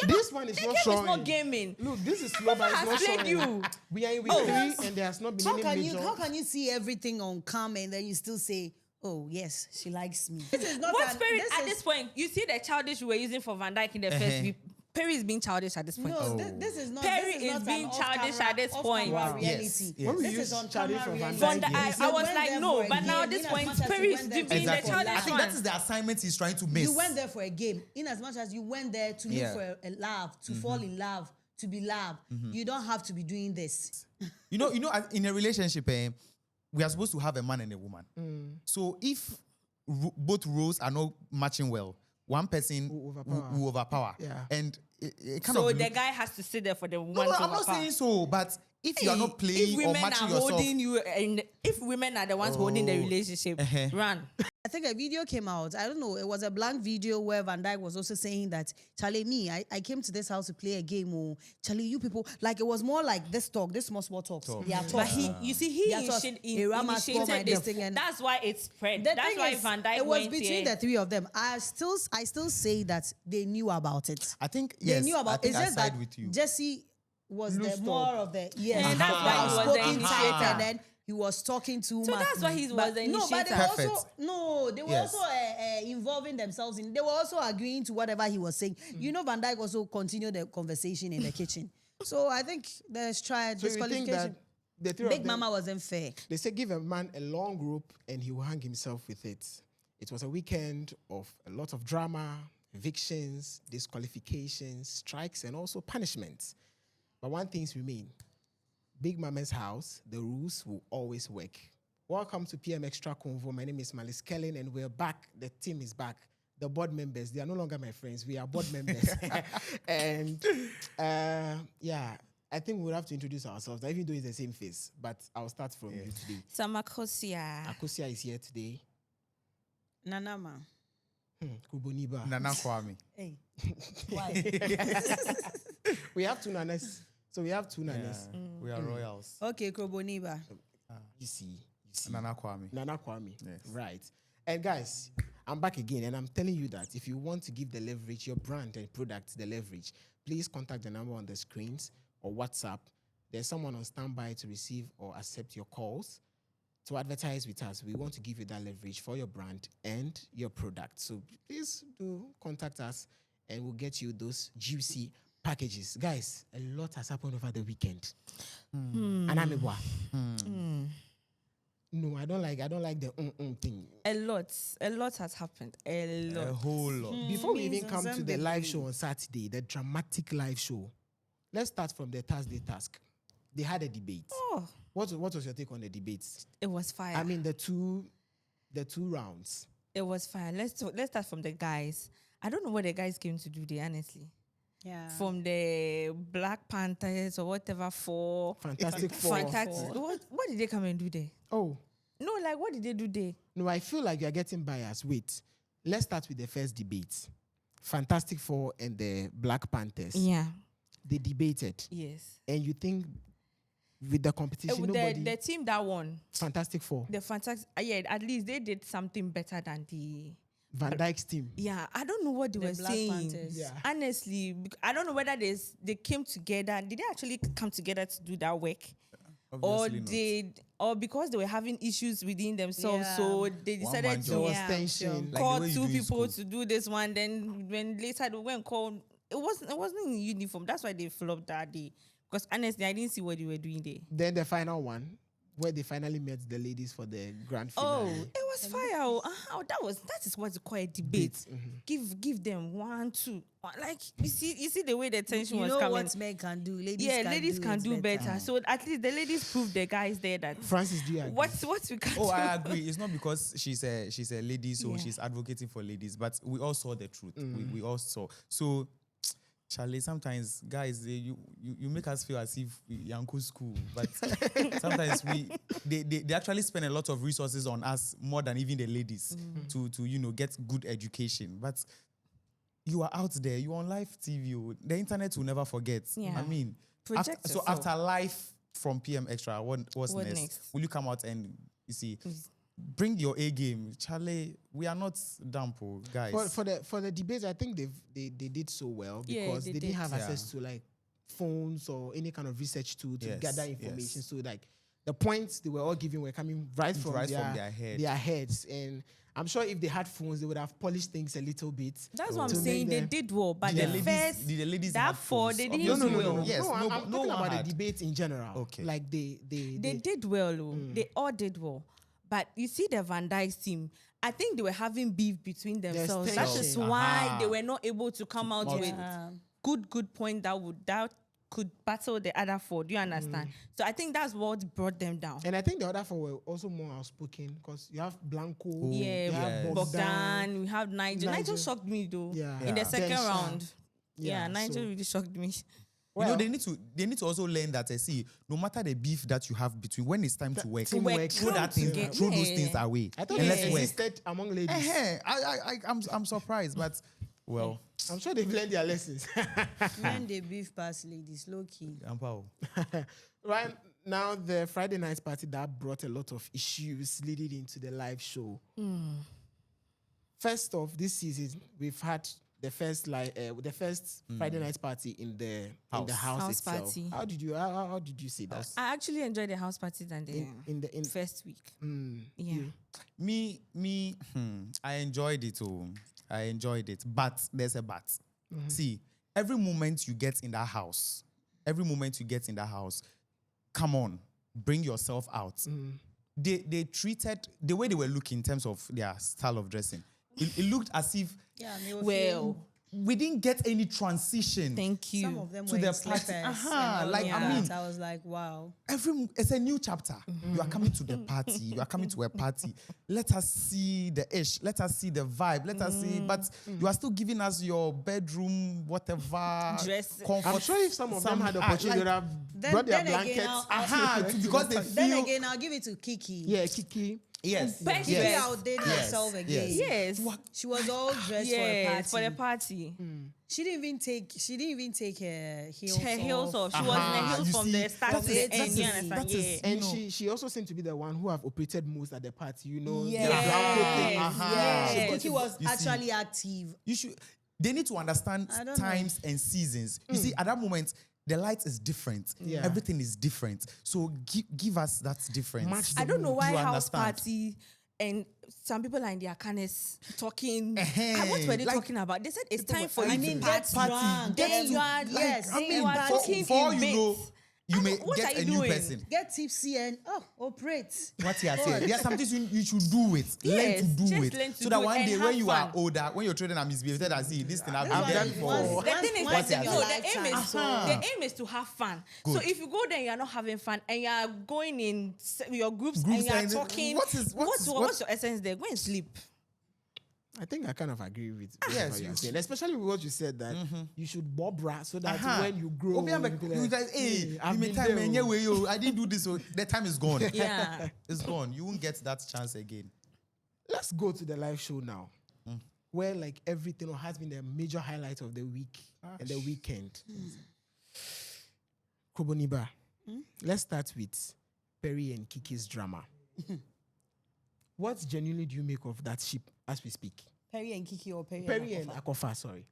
This one is not showing. It's not gaming. Look, this is slow, but it's not showing. You. We are in week 3 and there has not been any major. How can you see everything on cam and then you still say, oh, yes, she likes me? This is not at this point. You see the childish we were using for Van Dijk in the first week. Perry is being childish at this point. No, this is not. Perry this is not being childish at this point. Wow. Reality. Yes. When we This use is on childish camera for Van reality. Dijk, I was like, no, but now at this point, Perry is being the Exactly. childish I think one. that is the assignment he's trying to miss. You went there for a game. In as much as you went there to look for a love, to fall in love, to be loved, you don't have to be doing this. You know, in a relationship, we are supposed to have a man and a woman. So if both roles are not matching well, one person will overpower. Yeah. And it kind So of the guy has to sit there for the woman. No, to I'm not overpower. saying so, but if you are not playing or matching yourself, holding you, and if women are the ones holding the relationship, run. I think a video came out. I don't know. It was a blank video where Van Dijk was also saying that, Charlie, I came to this house to play a game. Oh, Charlie, you people, like it was more like this talk, this small talks. Yeah, But he initiated this thing, and that's why it spread. That's why Van Dijk it was went between the three of them. I still say that they knew about it. I think They knew about. I think It's I just side that with you. Jesse was Loose the more of the And that's why he was the spoken initiator. and then he was talking too much. So that's why he was the No, but they initiator. were also involving themselves in. They were also agreeing to whatever he was saying. You know, Van Dijk also continued the conversation in the kitchen. So I think there's tried So you think disqualification. that the three Big of them, Mama wasn't fair. they say give a man a long rope and he will hang himself with it. It was a weekend of a lot of drama, evictions, disqualifications, strikes, and also punishments. But one thing's remain. Big Mama's house, the rules will always work. Welcome to PMXtra Convo. My name is Malis Kellen, and we're back. The team is back. The board members, they are no longer my friends. We are board members. And I think we'll have to introduce ourselves, even though it's the same face. But I'll start from you today. Samakosia. Akosia is here today. Nanama. Kuboniba. Nana Kwame. Hey. Why? We have two nanas. So we have two nanas. We are royals. Okay, Kroboniba. You see. Nana Kwame. Nana Kwame. Yes. Right. And guys, I'm back again, and I'm telling you that if you want to give the leverage, your brand and product the leverage, please contact the number on the screens or WhatsApp. There's someone on standby to receive or accept your calls to advertise with us. We want to give you that leverage for your brand and your product. So please do contact us, and we'll get you those juicy packages. Guys, a lot has happened over the weekend. Anamibwa. No, I don't like the thing. A lot has happened. A lot. A whole lot. Before we even come to the live show on Saturday, the dramatic live show, let's start from the Thursday task. They had a debate. Oh, What was your take on the debates? it was fire. I mean, the two rounds. It was fire. Let's start from the guys. I don't know what the guys came to do there, honestly. Yeah. From the Black Panthers or whatever for Fantastic Four. Fantastic. What did they come and do there? Oh, No, like what did they do there? no, I feel like you're getting biased. Wait, let's start with the first debate. Fantastic Four and the Black Panthers. Yeah. They debated. Yes. And you think with the competition, nobody... The team that won, Fantastic Four. the Fantastic, at least they did something better than the... Van Dijk's team. Yeah, I don't know what they The were Black saying. Panthers. Yeah. Honestly, I don't know whether they came together. Did they actually come together to do that work? Obviously Or because they were having issues within themselves, Yeah. so they One decided man to There was Yeah, tension. Like call the way you two do in people school. to do this one. Then when later they went and called, it wasn't in uniform. That's why they flopped that day. Because honestly, I didn't see what they were doing there. Then the final one, where they finally met the ladies for the grand Oh, finale. it was fire. That is what's called a debate. Give them 1, 2. Like you see the way the tension You was know coming. what men can do. Ladies Ladies can do better. So at least the ladies proved the guys there that Francis, do you agree? what we can Oh, do. I agree. It's not because she's a lady, so Yeah. she's advocating for ladies, but we all saw the truth. We all saw. So, Charlie, sometimes guys, you make us feel as if we're in school, but sometimes they actually spend a lot of resources on us more than even the ladies to get good education. But you are out there, you're on live TV. The internet will never forget. Yeah. I mean, Project yourself. after live from PMXtra, what's next? next? Will you come out and you see? bring your A game, Charlie. We are not dumb, guys. For the debates, I think they did so well Yeah, because they they didn't did. have Yeah. access to like phones or any kind of research tool to Yes, gather information. yes. So like the points they were all giving were coming right from their head. their heads. And I'm sure if they had phones, they would have polished things a little bit. That's what to I'm make saying. They them- did well, but Did the did the ladies that have four, phones? they didn't No, do no, no, well. no, no. Yes, no, I'm no talking one about had. the debate in general. Okay. Like they did well. Oh. They all did well. But you see the Van Dijk team, I think they were having beef between themselves. That is tension. why Aha. they were not able to come out out with with good point that could battle the other four. Do you understand? So I think that's what brought them down. And I think the other four were also more outspoken because you have Blanco, Yeah, you have yes. Bogdan, we have Nigel. Nigel shocked me though. Yeah. In the Yeah. second Densha. round. Yeah, Yeah, Nigel so- really shocked me. Well- they need to also learn that see, no matter the beef that you have between, when it's time to work, teamwork. throw that thing, Yeah. throw those Yeah. things away. I thought and it let's work. existed among ladies. I'm surprised, but well, I'm sure they've learned their lessons. Men they beef past ladies, low key. Right now, the Friday night party that brought a lot of issues leading into the live show. First off, this season we've had the first Friday night party in the house House itself. party. How did you see that? I actually enjoyed the house party than the In first week. Yeah. I enjoyed it. I enjoyed it, but there's a but. See, every moment you get in that house, come on, bring yourself out. They treated the way they were looking in terms of their style of dressing. It looked as if Yeah, they were Well, we didn't get any transition. thank you. some of them to were the in party. slippers. Aha, and all like, of I that. mean- I was like, wow. It's a new chapter. You are coming to the party. You are coming to a party. Let us see the ish. Let us see the vibe. Let us see. But you are still giving us your bedroom, whatever. Dress. Comfort. I'm sure if some of them had the opportunity, they would have brought their then again, blankets. because they Then feel. again, I'll give it to Kiki. Yeah, Kiki. Yes. Best Kiki dress. outdid Yes, herself again. yes. Yes. She was all dressed Yes, for for the the party. party. She didn't even take her heels Her heels off. She Aha, was in the heels you from see, the start that to is- the that end. You is- understand? that is- Yeah. And she also seemed to be the one who have operated most at the party. You know, Yes. the Blanco thing. Yes. Kiki was You see. actually active. You should. They need to understand I don't times and seasons. You see, at that moment, the light is different. Yeah. Everything is different. So give us that difference. Match I don't know why You house understand? party and some people are in their carnets talking. Eh-heh. What were they Like, talking about? They said it's people time were for you I to mean, party. get drunk. Then you are yes. then you in are party. talking for in you know, bits. you may What get are a you new doing? person. Get tipsy and operate. What he has said. There are some things you should do it. Yes, learn to do just it. learn to So that do it one and day have when you are fun. older, when your children are misbehaved, I see this thing I've This done one, before. once- The thing is, once in your no, the aim lifetime. is Uh-huh. the aim is to have fun. So if you go there, and you're not having fun, and you are going in your groups and you are and talking. what's What's your essence there? Go and sleep. I think I kind of agree with Yes, what you're you- saying, especially with what you said that you should bobra so that Aha. when you grow, Obi Ambe, you'll be you like, guys, hey, I've you may been time there, man, yeah, oh." way, yo, I didn't do this, so the time is gone. Yeah. It's gone. You won't get that chance again. Let's go to the live show now, where like everything has been the major highlight of the week and the weekend. Koboniba, let's start with Perry and Kiki's drama. What genuinely do you make of that ship as we speak? Perry and Kiki or Perry, Perry and Akafa. Akafa, sorry.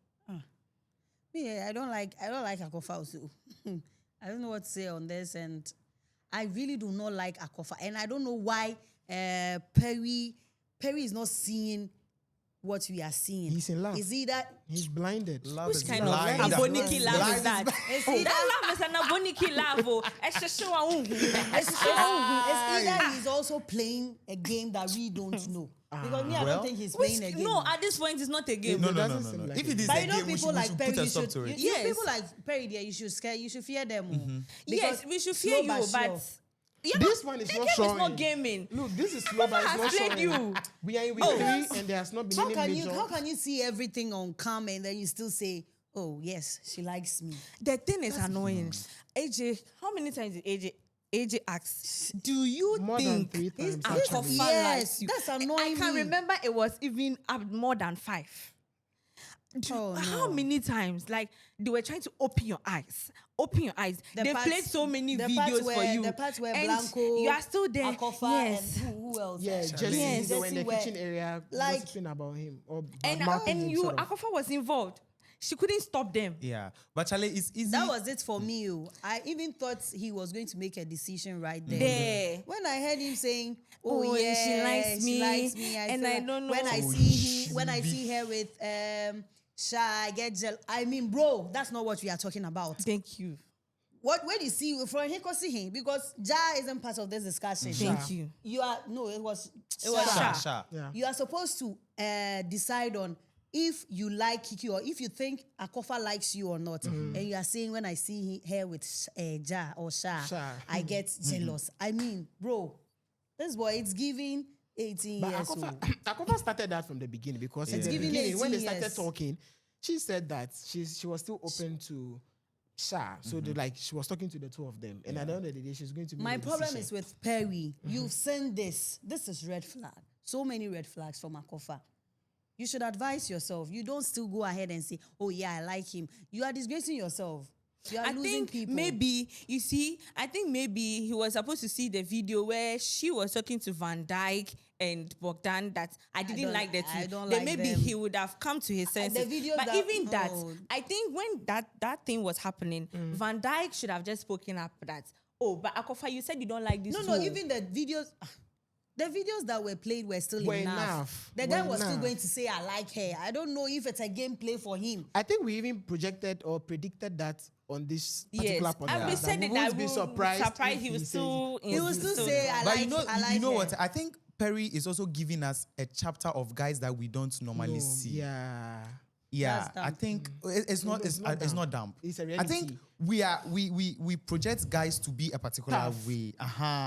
Yeah, I don't like Akafa also. I don't know what to say on this, and I really do not like Akafa, and I don't know why Perry is not seeing what we are seeing. He's in love. Is either He's blinded. Love Which is kind blind. of aboniki love Blind is that? It's That love is an aboniki love. Oh. it's either he's also playing a game that we don't know. Because me, I Well, don't think he's Which, playing a game. no, at this point, it's not a game. No, It no, no, doesn't no, seem no. like If it. it is But a you know game, we people should, like we Perry, should put a you stop should, to it. you Yes. people like Perry there, you should fear them. Yes, Because we should slow fear you, but but sure. yeah, This but one is the not game is showing. not gaming. Look, this is slow, but it's has not played showing. you. We are in week Oh. 3 and there has not been How any can major. how can you see everything on cam and then you still say, oh yes, she likes me? The thing is annoying. AJ, how many times did AJ asked, do you More than think 3 times, Akafa actually. likes Yes, you? that's I annoying can me. remember it was even up more than 5. Oh, How no. many times, like, they were trying to open your eyes? Open your eyes. The They parts- played so many the videos parts for where- you. The parts where And Blanco, you are still there. Akafa, Yes. and who else? Yeah, Jesse, Yes. they were in the where- kitchen area like- gossiping about him or And mouthing him, you, sort of. Akafa was involved. She couldn't stop them. Yeah, but Charlie, it's easy. That was it for me. I even thought he was going to make a decision right there. There. When I heard him saying, "Oh, Oh, yeah, she likes me, and feel I like don't when know." I Oh, see when I see her with Sha, I get jealous. I mean, bro, that's not what we are talking about. Thank you. Where do you see from him? See him because Ja isn't part of this discussion. Thank you. You are no. It was Sha. Sha. Yeah. You are supposed to decide on if you like Kiki or if you think Akafa likes you or not. And you are saying when I see her with Ja or Sha, I get jealous. I mean, bro, this boy, it's giving 18 But years old. Akafa started that from the beginning because in It's the giving beginning, when they 18 started years. talking, she said that she was still open to Sha. So she was talking to the two of them. And at the end of the day, she's going to make My a problem decision. is with Perry. You've seen this. This is red flag. So many red flags from Akafa. You should advise yourself. You don't still go ahead and say, "Oh yeah, I like him." You are disgracing yourself. You are I losing think people. maybe, you see, I think maybe he was supposed to see the video where she was talking to Van Dyke and Bogdan that I didn't don't- like the two. I don't Then like maybe them. he would have come to his senses. video but that- even that, oh. I think when that thing was happening, Van Dyke should have just spoken up that, oh, but Akafa, you said you don't like this No, too. even the videos. The videos that were played were still Were enough. enough. The guy Were was still enough. going to say, "I like her." I don't know if it's a gameplay for him. I think we even projected or predicted that on this particular Yes, podcast. and we said we it won't that be we surprised surprised if he was says still it. in He will still say, "I But like, you know, I like you know her." what? I think Perry is also giving us a chapter of guys that we don't normally No, see. Yeah. Yeah, That's I dumb. think it's not It's not it's dumb. not dumb. It's a I think reality. we project guys to be a particular Tough. way.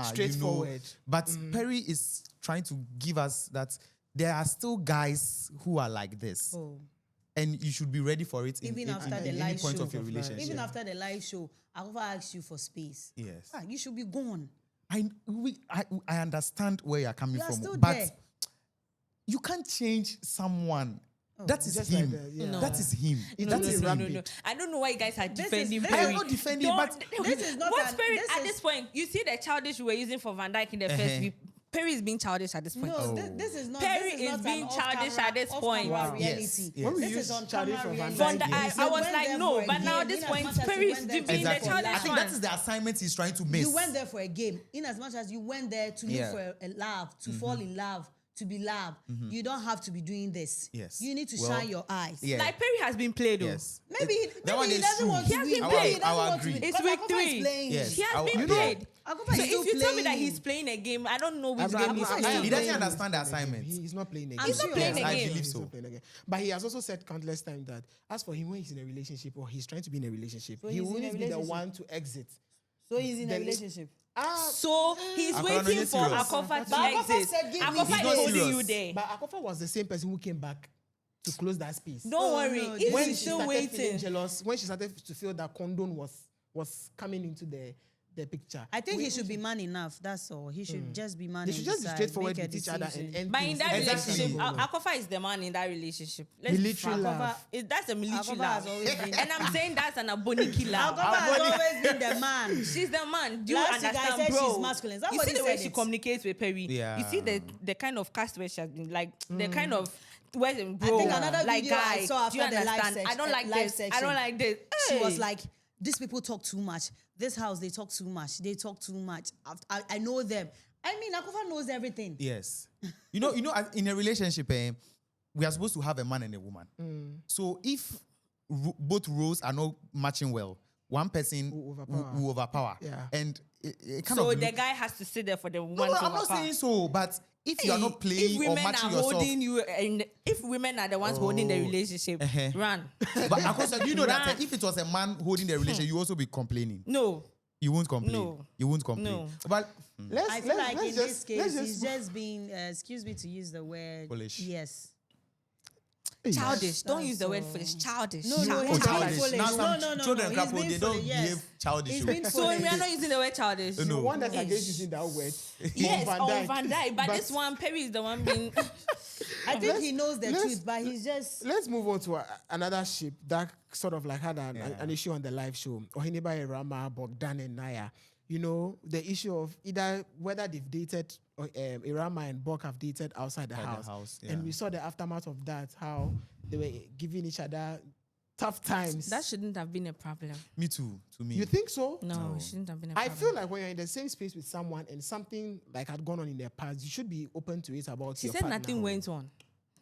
Straightforward. You know, but Perry is trying to give us that there are still guys who are like this. Oh. And you should be ready for it Even after the any live point show. of your relationship. Even after the live show, Akafa asked you for space. Yes. You should be gone. I understand where you're coming You are from, still but there. you can't change someone. That is Just him. like that, yeah. No. That is him. It's That only is him. rampant. I don't know why you guys are This is- defending this Perry. is- I'm not defending, Don't- but this is not what's an- Perry this at is- this point? You see the childish we were using for Van Dyke in the first week. Perry is being childish at this point. No, Oh. this is not. Perry this is not being an childish off-camera- at this off-camera point. Wow. reality. Yes, yes. When we This use is on childish camera for Van reality. Von Dyke, Dyke, yes. I was went like, there no, for a but now game, this in as point, much as you Perry is went there doing for- the Exactly. childish I think one. that is the assignment he's trying to miss. You went there for a game. In as much as you went there to look Yeah. for a love, to fall in love, to be loved, you don't have to be doing this. Yes. You need to Well, shine your eyes. Yeah. Like Perry has been played, though. Yes. Maybe That one he is doesn't true. want He to has win. been Maybe played. he doesn't I want to agree. win. It's Because week Akafa 3. is playing. Yes. He has I- been you know- played. Akafa So is still if you tell me that playing. he's playing a game, I don't know which I'm- game I'm- he's I'm- playing. He doesn't playing. understand the assignment. He's not playing again. He's not playing Yes, I again. believe He's so. not playing again. But he has also said countless times that as for him, when he's in a relationship or he's trying to be in a relationship, So he he's will in a always be the relationship. one to exit. So he's in a The- relationship. So he's Akafa, no, waiting you're for serious. Akafa But to Akafa exit. said, "Give me Akafa space." is He's not holding serious. you there. But Akafa was the same person who came back to close that space. Don't Oh, worry. no, If this when he's she still started feeling waiting, jealous, when she started to feel that condom was coming into the picture. I think he should be man enough. That's all. He should just be man. They should and just be decide, straightforward make a with each other decision. and end but in things. that Exactly. relationship, Yeah. Akafa is the man in that relationship. Military be frank. love. That's a military Akafa love. has always been. And I'm saying that's an aboniki love. Akafa has always been the man. She's the man. Do you Last week I understand, said bro? she's masculine. You Somebody see the way said she it. communicates with Perry. Yeah. You see the kind of cast where she has been like the kind of where bro. I think another like video I guy. saw Do you after the live understand? I don't like live this. I section. don't like this. She Hey. was like, "These people talk too much. This house, they talk too much. They talk too much. I know them." I mean, Akafa knows everything. Yes. You know, in a relationship, we are supposed to have a man and a woman. So if both roles are not matching well, one person will overpower. Yeah. And it kind So of the guy has to sit there for the No, woman no, to I'm not overpower. saying so, but if you are not If playing or women matching are yourself, holding you, and if women are the ones holding the relationship, run. but of course, you know that Run. if it was a man holding the relationship, you also be complaining. No. You won't complain. No. You won't complain. No. But I feel like in let's this case, let's he's just being, excuse me to use the word. Foolish. Yes. Childish. Don't That's use the word all. foolish. Childish. No, no, Childish. he's being childish. foolish. Now some No, children he's couple, being they don't foolish, yes. behave childish. He's oh. being So we are not using the word childish. No. One that's against using that word. Yes, Van on Dijk. Van Dyke. But this one, Perry is the one being. I think he knows the truth, but he's just. Let's move on to another ship that sort of like had an issue on the live show. Ohiniba Irama, Bogdan and Naya. You know, the issue of either whether they've dated, Irama and Bog have dated outside the house. And we saw the aftermath of that, how they were giving each other tough times. That shouldn't have been a problem. Me too. To me, You think so? No, it shouldn't have been a I problem. feel like when you're in the same space with someone and something like had gone on in their past, you should be open to it about She your said partner. nothing went on.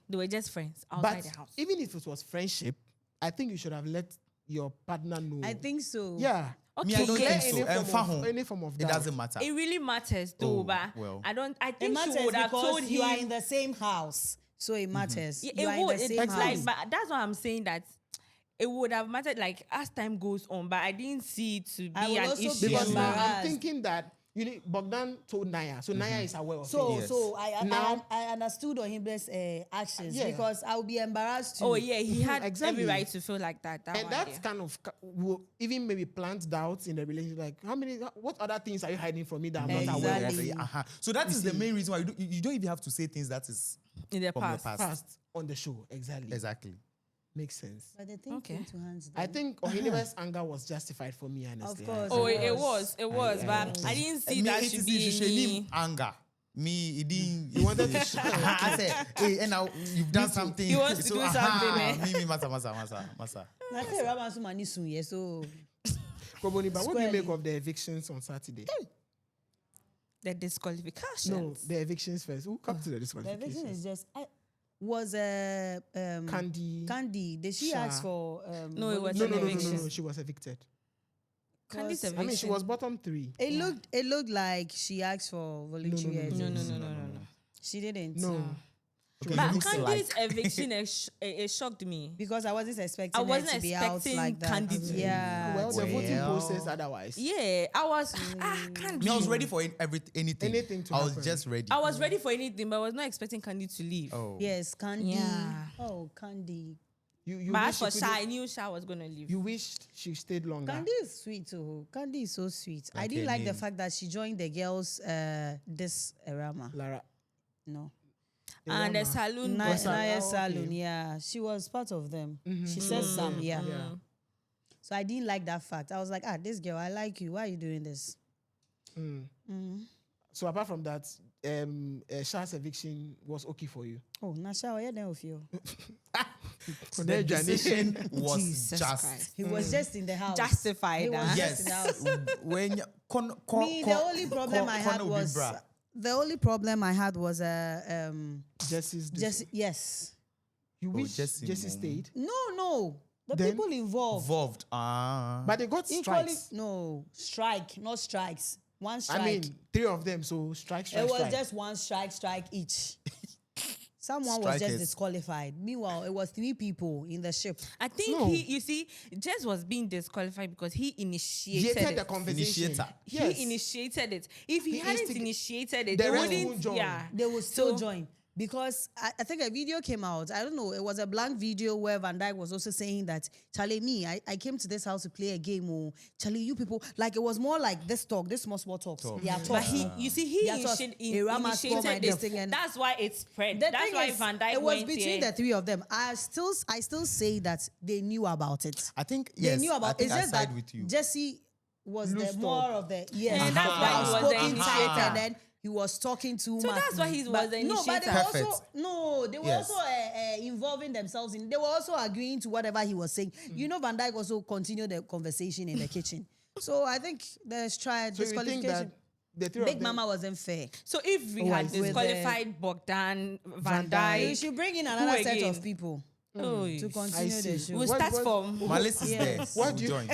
They were just friends outside But the house. even if it was friendship, I think you should have let your partner know. I think so. Yeah. me, I don't yeah, think so. Any And form of, Fahon, any form of it doubt. doesn't matter. It really matters though, Oh, but well. I It think matters she would have because told you are in him. the same house, so it matters. Yeah, You are it in would. the It's same like, house. but that's why I'm saying that it would have mattered like as time goes on, but I didn't see it to I be will an also issue. be Because now I'm embarrassed. thinking that Bogdan told Naya, so Naya is aware of So, it. Yes. so Now- I understood on his actions Yeah. because I would be embarrassed too. Oh yeah, he had Exactly. every right to feel like that. That And one that's day. kind of will even maybe plant doubts in the relationship. Like, what other things are you hiding from me that I'm not aware of? Exactly. So that is the main reason why you don't even have to say things that is in the from your past. past. Past on the show, exactly. Exactly. Makes sense. But the thing Okay. came to hands. I then. think Ohinibe's anger was justified for me, honestly. course. Oh, It it was. was, but I didn't see Me, that it should is be shame any. anger. Me, it didn't. You wanted to show. I said, hey, and now you've done something. He wants to do something, eh? Me, masa. I think Rama so many soon, yeah. So Koboni, but what do you Squarely. make of the evictions on Saturday? The disqualifications. No, the evictions first. We'll come to the the disqualifications. eviction is just was Candy. Candy. Did she Sha. ask for No, it was No, an no, no, no, eviction. no. She was evicted. Candy's I mean, she eviction. was bottom 3. It looked like she asked for voluntary No, no, no, exit. No. She didn't. No. Okay, But you look Candy's like- eviction it shocked me. Because I wasn't expecting I wasn't her to be out expecting like that. Candy to- Yeah. Well, the voting Well. process otherwise. Yeah, I was. Candy. Me, I was ready for anything. Anything to I was happen. just ready. I was ready for anything, but I was not expecting Candy to leave. Oh. Yes, Candy. Yeah. Oh, Candy. You But wish as for she Sha, could've- I knew Sha was gonna leave. You wished she stayed longer. Candy is sweet too. Candy is so sweet. I Like didn't her like the name. fact that she joined the girls this Rama. Lara. No. And the Irama. saloon. Naya was- okay. Salon, yeah. She was part of them. She said Mm-hmm. some, yeah. Yeah. So I didn't like that fact. I was like, this girl, I like you. Why are you doing this? So apart from that, Sha's eviction was okay for you. Oh, Nasha, yeah, then with you. The decision was Jesus just. Christ. He was just in the house. Justified. He was Yes. just in the house. When you- Me, the only problem I had was Jesse's just yes. You wish Jesse Jesse Mom. stayed, No. The Then- people involved. involved. but they got Equally, strikes. no strike, not strikes. One strike. I mean, 3 of them. So strike. it was just one strike each. Someone was just Strikers. disqualified. Meanwhile, it was 3 people in the ship. I think No. you see, Jess was being disqualified because he initiated Created it. the conversation. Initiator. Yes. He initiated it. If he He hadn't instig- initiated it, the they rest wouldn't. won't join. Yeah. They will still So- join. Because I think a video came out. I don't know. It was a blank video where Van Dyke was also saying that, Charlie, I came to this house to play a game. Oh, Charlie, you people. Like, it was more like this talk, this small talk. Yeah, But he, you see, he Yeah, so Irama scored my initiated this. thing and- That's why it spread. The That's thing why is, Van Dyke it was went between there. the 3 of them. I still say that they knew about it. I think They yes. knew about I it. think It's I just side that with you. Jesse was Loose the more talk. of the yes. And that's why he was the outspoken type, initiator. and then he was talking too So much. that's why he was But the no, but they initiator. were also Perfect. they were Yes. also involving themselves in. They were also agreeing to whatever he was saying. You know, Van Dyke also continued the conversation in the kitchen. So I think there's tried So you think disqualification. that the 3 Big of them, Mama wasn't fair. So if we Oh, I had see. disqualified Bogdan, Van Van Dijk. Dyke, You should bring in another set again? of people oh, to I continue the see. show. we'll start from My list is there. Yes. What We'll do you- join.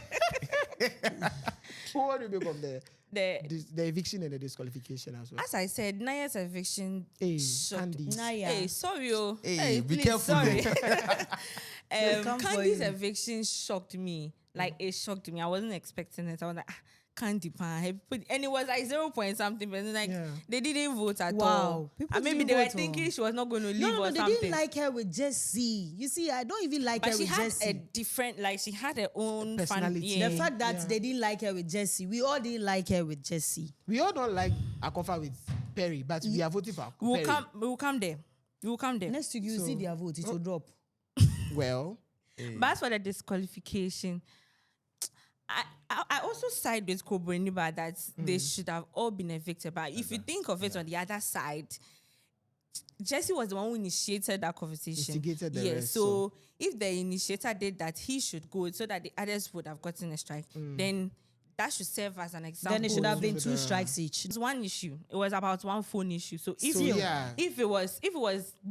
what do you make of the the. eviction and the disqualification as well? As I said, Naya's eviction. Hey, shocked Candy. Naya. Hey, sorry, oh. Hey, be please, careful, Sorry. They'll come for Candy's you. eviction shocked me. Like, it shocked me. I wasn't expecting it. I was like, Candy pan. And it was like 0 point something, but then, like, Yeah. they didn't vote at Wow. all. People And maybe didn't they were vote, oh. thinking she was not going to leave No, or they something. didn't like her with Jessie. You see, I don't even like but her she with had Jessie. a different, like, she had her own Personality. Yeah. The fact that Yeah. they didn't like her with Jessie, we all didn't like her with Jessie. We all don't like Akafa with Perry, but we are voting for We'll Perry. come there. You will come there. Next week, you So- see their vote. It will drop. Well, But as for the disqualification, I also side with Koboniba that they should have all been evicted. But if you think of it on the other side, Jesse was the one who initiated that conversation. Instigated the yeah, rest, so if the initiator did that, he should go so that the others would have gotten a strike. Then that should serve as an example. Then it should have been to 2 the- strikes each. It was one issue. It was about one phone issue. So if So, yeah. if it was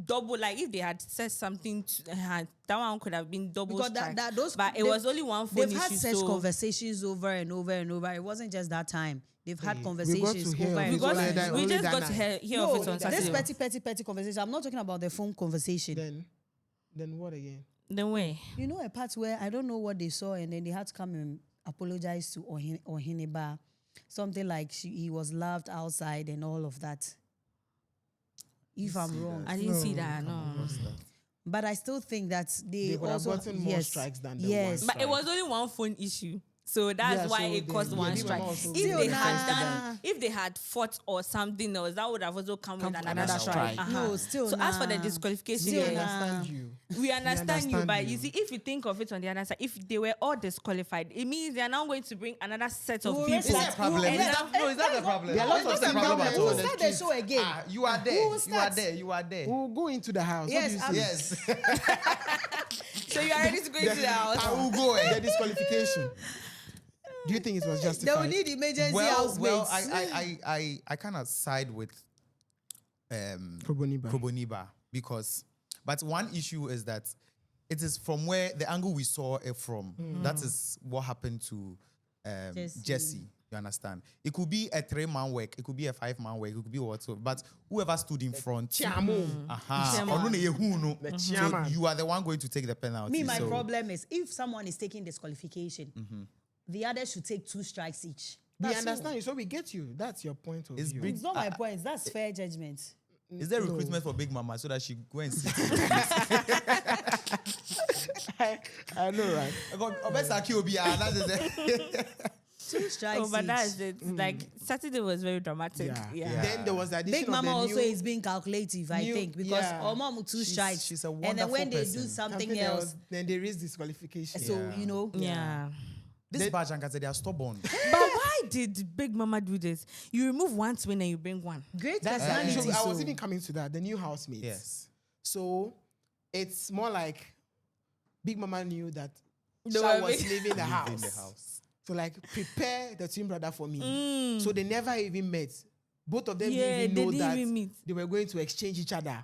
double, like if they had said something, that one could have been double Because strike. those, but it they've- was only one phone They've issue. had such so conversations over and over and over. It wasn't just that time. They've had We got conversations to hear over of and it over. only and that- over. we only just that got to night. hear of it on This Saturday. petty conversation. I'm not talking about the phone conversation. then what again? The way. You know, a part where I don't know what they saw, and then they had to come and apologize to Ohineba. Something like he was loved outside and all of that. If I'm wrong. I didn't see that. No. But I still think that They would have also gotten more strikes than the yes. one. But it was only one phone issue. So that's Yeah, why so it they- caused yeah, one Big strike. Mama also If did they that. had Nah. done, if they had fought or something else, that would have also come with another another strike. strike. No, still So as for the nah. disqualification, We Still yeah, understand you. we understand you, understand but you. you see, if you think of it on the other side, if they were all disqualified, it means they are now going to bring another set of We'll people. restart. Is that a problem? We'll- Is that, no, is that the problem? There are lots of What's the things problem that at we all? will We'll start the show again. Ah, you are there. We will You are start. there. You are there. We'll go into the house. Yes, what do you say? Yes. So you are ready to go into the house. I will go. The disqualification. Do you think it was They will justified? need emergency Well, housemates. I kind of side with Koboniba. Koboniba because, but one issue is that it is from where the angle we saw it from. That is what happened to Jesse. You understand? It could be a 3-man work. It could be a 5-man work. It could be whatsoever. But whoever stood in front, Chairman. so chairman. you are the one going to take the penalty. Me, my so- problem is if someone is taking disqualification, the others should take 2 strikes each. We That's understand all. you, so we get you. That's your point of It's view. big- It's not my point. That's fair judgment. Is there recruitment for Big Mama so that she go and sit? I know, right? Two strikes Oh, but each. that's it. Like Saturday was very dramatic. Yeah. Then there was the addition Big of Mama the also new, is being calculative, I new- think, because yeah. Omam 2 strikes. she's a and then wonderful when they do person. something else, then they raised disqualification. so Yeah. you know, Yeah. This batch and they are stubborn. But why did Big Mama do this? You remove one twin and you bring one. great That's personality. I was so- even coming to that. The new housemates. Yes. So it's more like Big Mama knew that They Sha were was big- leaving the In house. the house. So like prepare the twin brother for me. So they never even met. Both of them Yeah, didn't even they know didn't that even meet. they were going to exchange each other.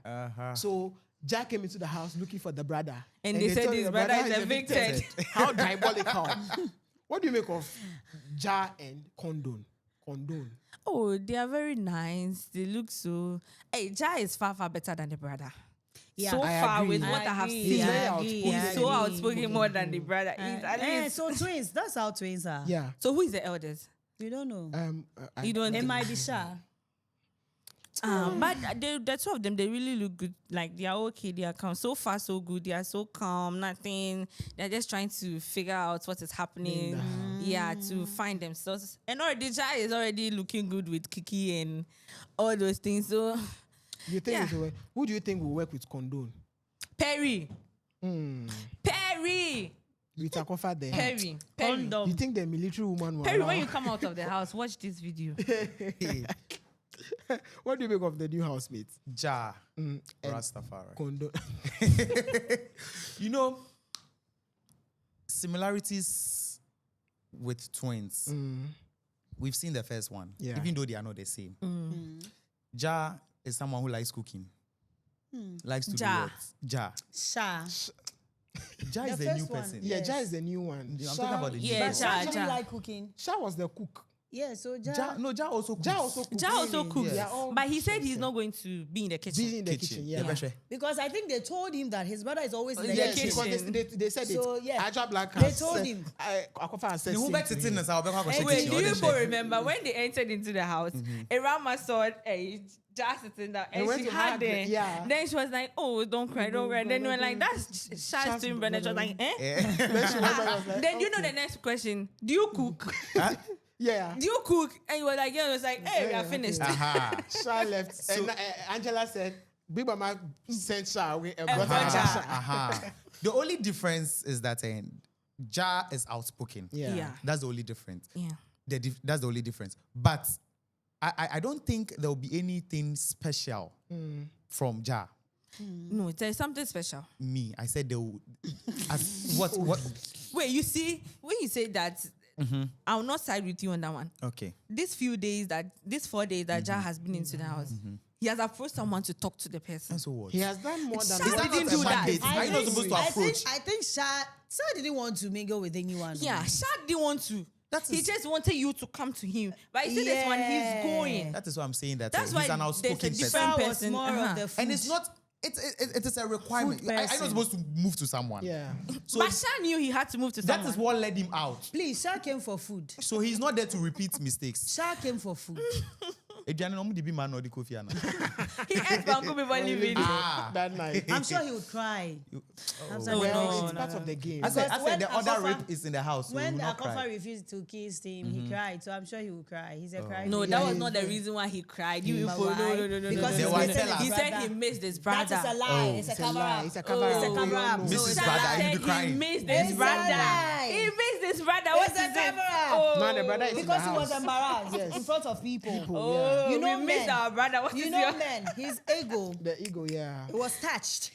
So Jack came into the house looking for the brother. And they said told his the brother is evicted. How diabolical. What do you make of Ja and Condone? Oh, they are very nice. They look so. Hey, Jai is far better than the brother. Yeah. So I far agree. with what I have agree, seen. He's very I outspoken. agree, He's I so agree. outspoken more than the brother. He's at least- So twins, that's how twins are. Yeah. So who is the eldest? We don't know. You don't It know. might be Sha. But the 2 of them, they really look good. Like they are okay. They are calm. So far, so good. They are so calm. Nothing. They're just trying to figure out what is happening. Yeah, to find themselves. And already Jai is already looking good with Kiki and all those things. So You think Yeah. it will, who do you think will work with Condone? Perry, Perry, With Akafa there. Perry. Condom. You think the military woman will Perry, allow- when you come out of the house, watch this video. What do you make of the new housemates? Ja. And Rastafari. Condone. You know, similarities with twins. We've seen the first one, Yeah. even though they are not the same. Ja is someone who likes cooking. Likes to Ja. do what? Ja. Sha. Ja is The the new first one. person. Yeah, Yes. Ja is the new one. I'm talking about the new Yeah, But Ja, Sha actually Ja. like cooking. Sha was the cook. Yeah, so Ja also cooks. Ja also cooks. Ja also cooks, They are all but he said he's chefs, not going to be in the kitchen. busy in the kitchen. Yeah. Yeah. because I think they told him that his brother is always in the Yes, kitchen. because they said So, it. yeah. Aja Black They has told said- him. Akafa has said The who same bet to it him. in I'll be able to Hey, check Wait, it. do Or you the both chef. remember when they entered into the house? Irama saw just sitting down and went she to had hug it. the- yeah. Then she was like, "Oh, don't cry, don't cry." Then we were like, "That's Shah's twin brother." She was like, "Eh?" Then she went back and was like, Then you know okay. the next question: do you cook? Yeah. Do you cook? And you were like, "Yeah." It was like, "Hey, we Yeah, are finished." Aha. Sha left. And Angela said, Big Mama sent Sha away and Uh-huh. brought her Sha. The only difference is that Ja is outspoken. Yeah. That's the only difference. Yeah. That's the only difference. But I don't think there will be anything special from Ja. No, there's something special. Me, I said they will. What? Wait, you see, when you say that, I will not side with you on that one. Okay. These 4 days that Ja has been into the house, he has approached someone to talk to the person. And so what? He has done more than Sha one. didn't do that. Are you not supposed to approach? I think Sha didn't want to mingle with anyone. Yeah, Sha didn't want to. He is- just wanted you to come to him. But he said this one, he's going. That is why I'm saying that That's he's why an outspoken there's a person. different Sha was person. more of the food. And it's not. It is a requirement. Food I'm not person. supposed to move to someone. Yeah. So But Sha knew he had to move to that someone. is what led him out. Please, Sha came for food. So he's not there to repeat mistakes. Sha came for food. He asked Blanco before leaving. That night. I'm sure he would cry. I'm Oh, sorry. Well, no, it's part of the game. I said when the other Akafa- rape is in the house. So When he will not Akafa cry. refused to kiss him, he cried. So I'm sure he would cry. He's a crying. No, baby. that was not the reason why he cried. You But people, why? no. Because They he's were missing tell us. his He said brother. he missed his That brother. is a lie. Oh. It's a It's a cover lie. up. It's a cover up. It's a We cover all up. know. Mrs. Sha brother, you said be crying. he missed It's his a brother. lie. He missed his brother. It's What a is it? cover up. Oh. No, the brother is in the Because he was house. embarrassed Yes. in front of people. Oh, You know we missed men. our brother. What You is know, your... man, his ego The ego, yeah. was touched.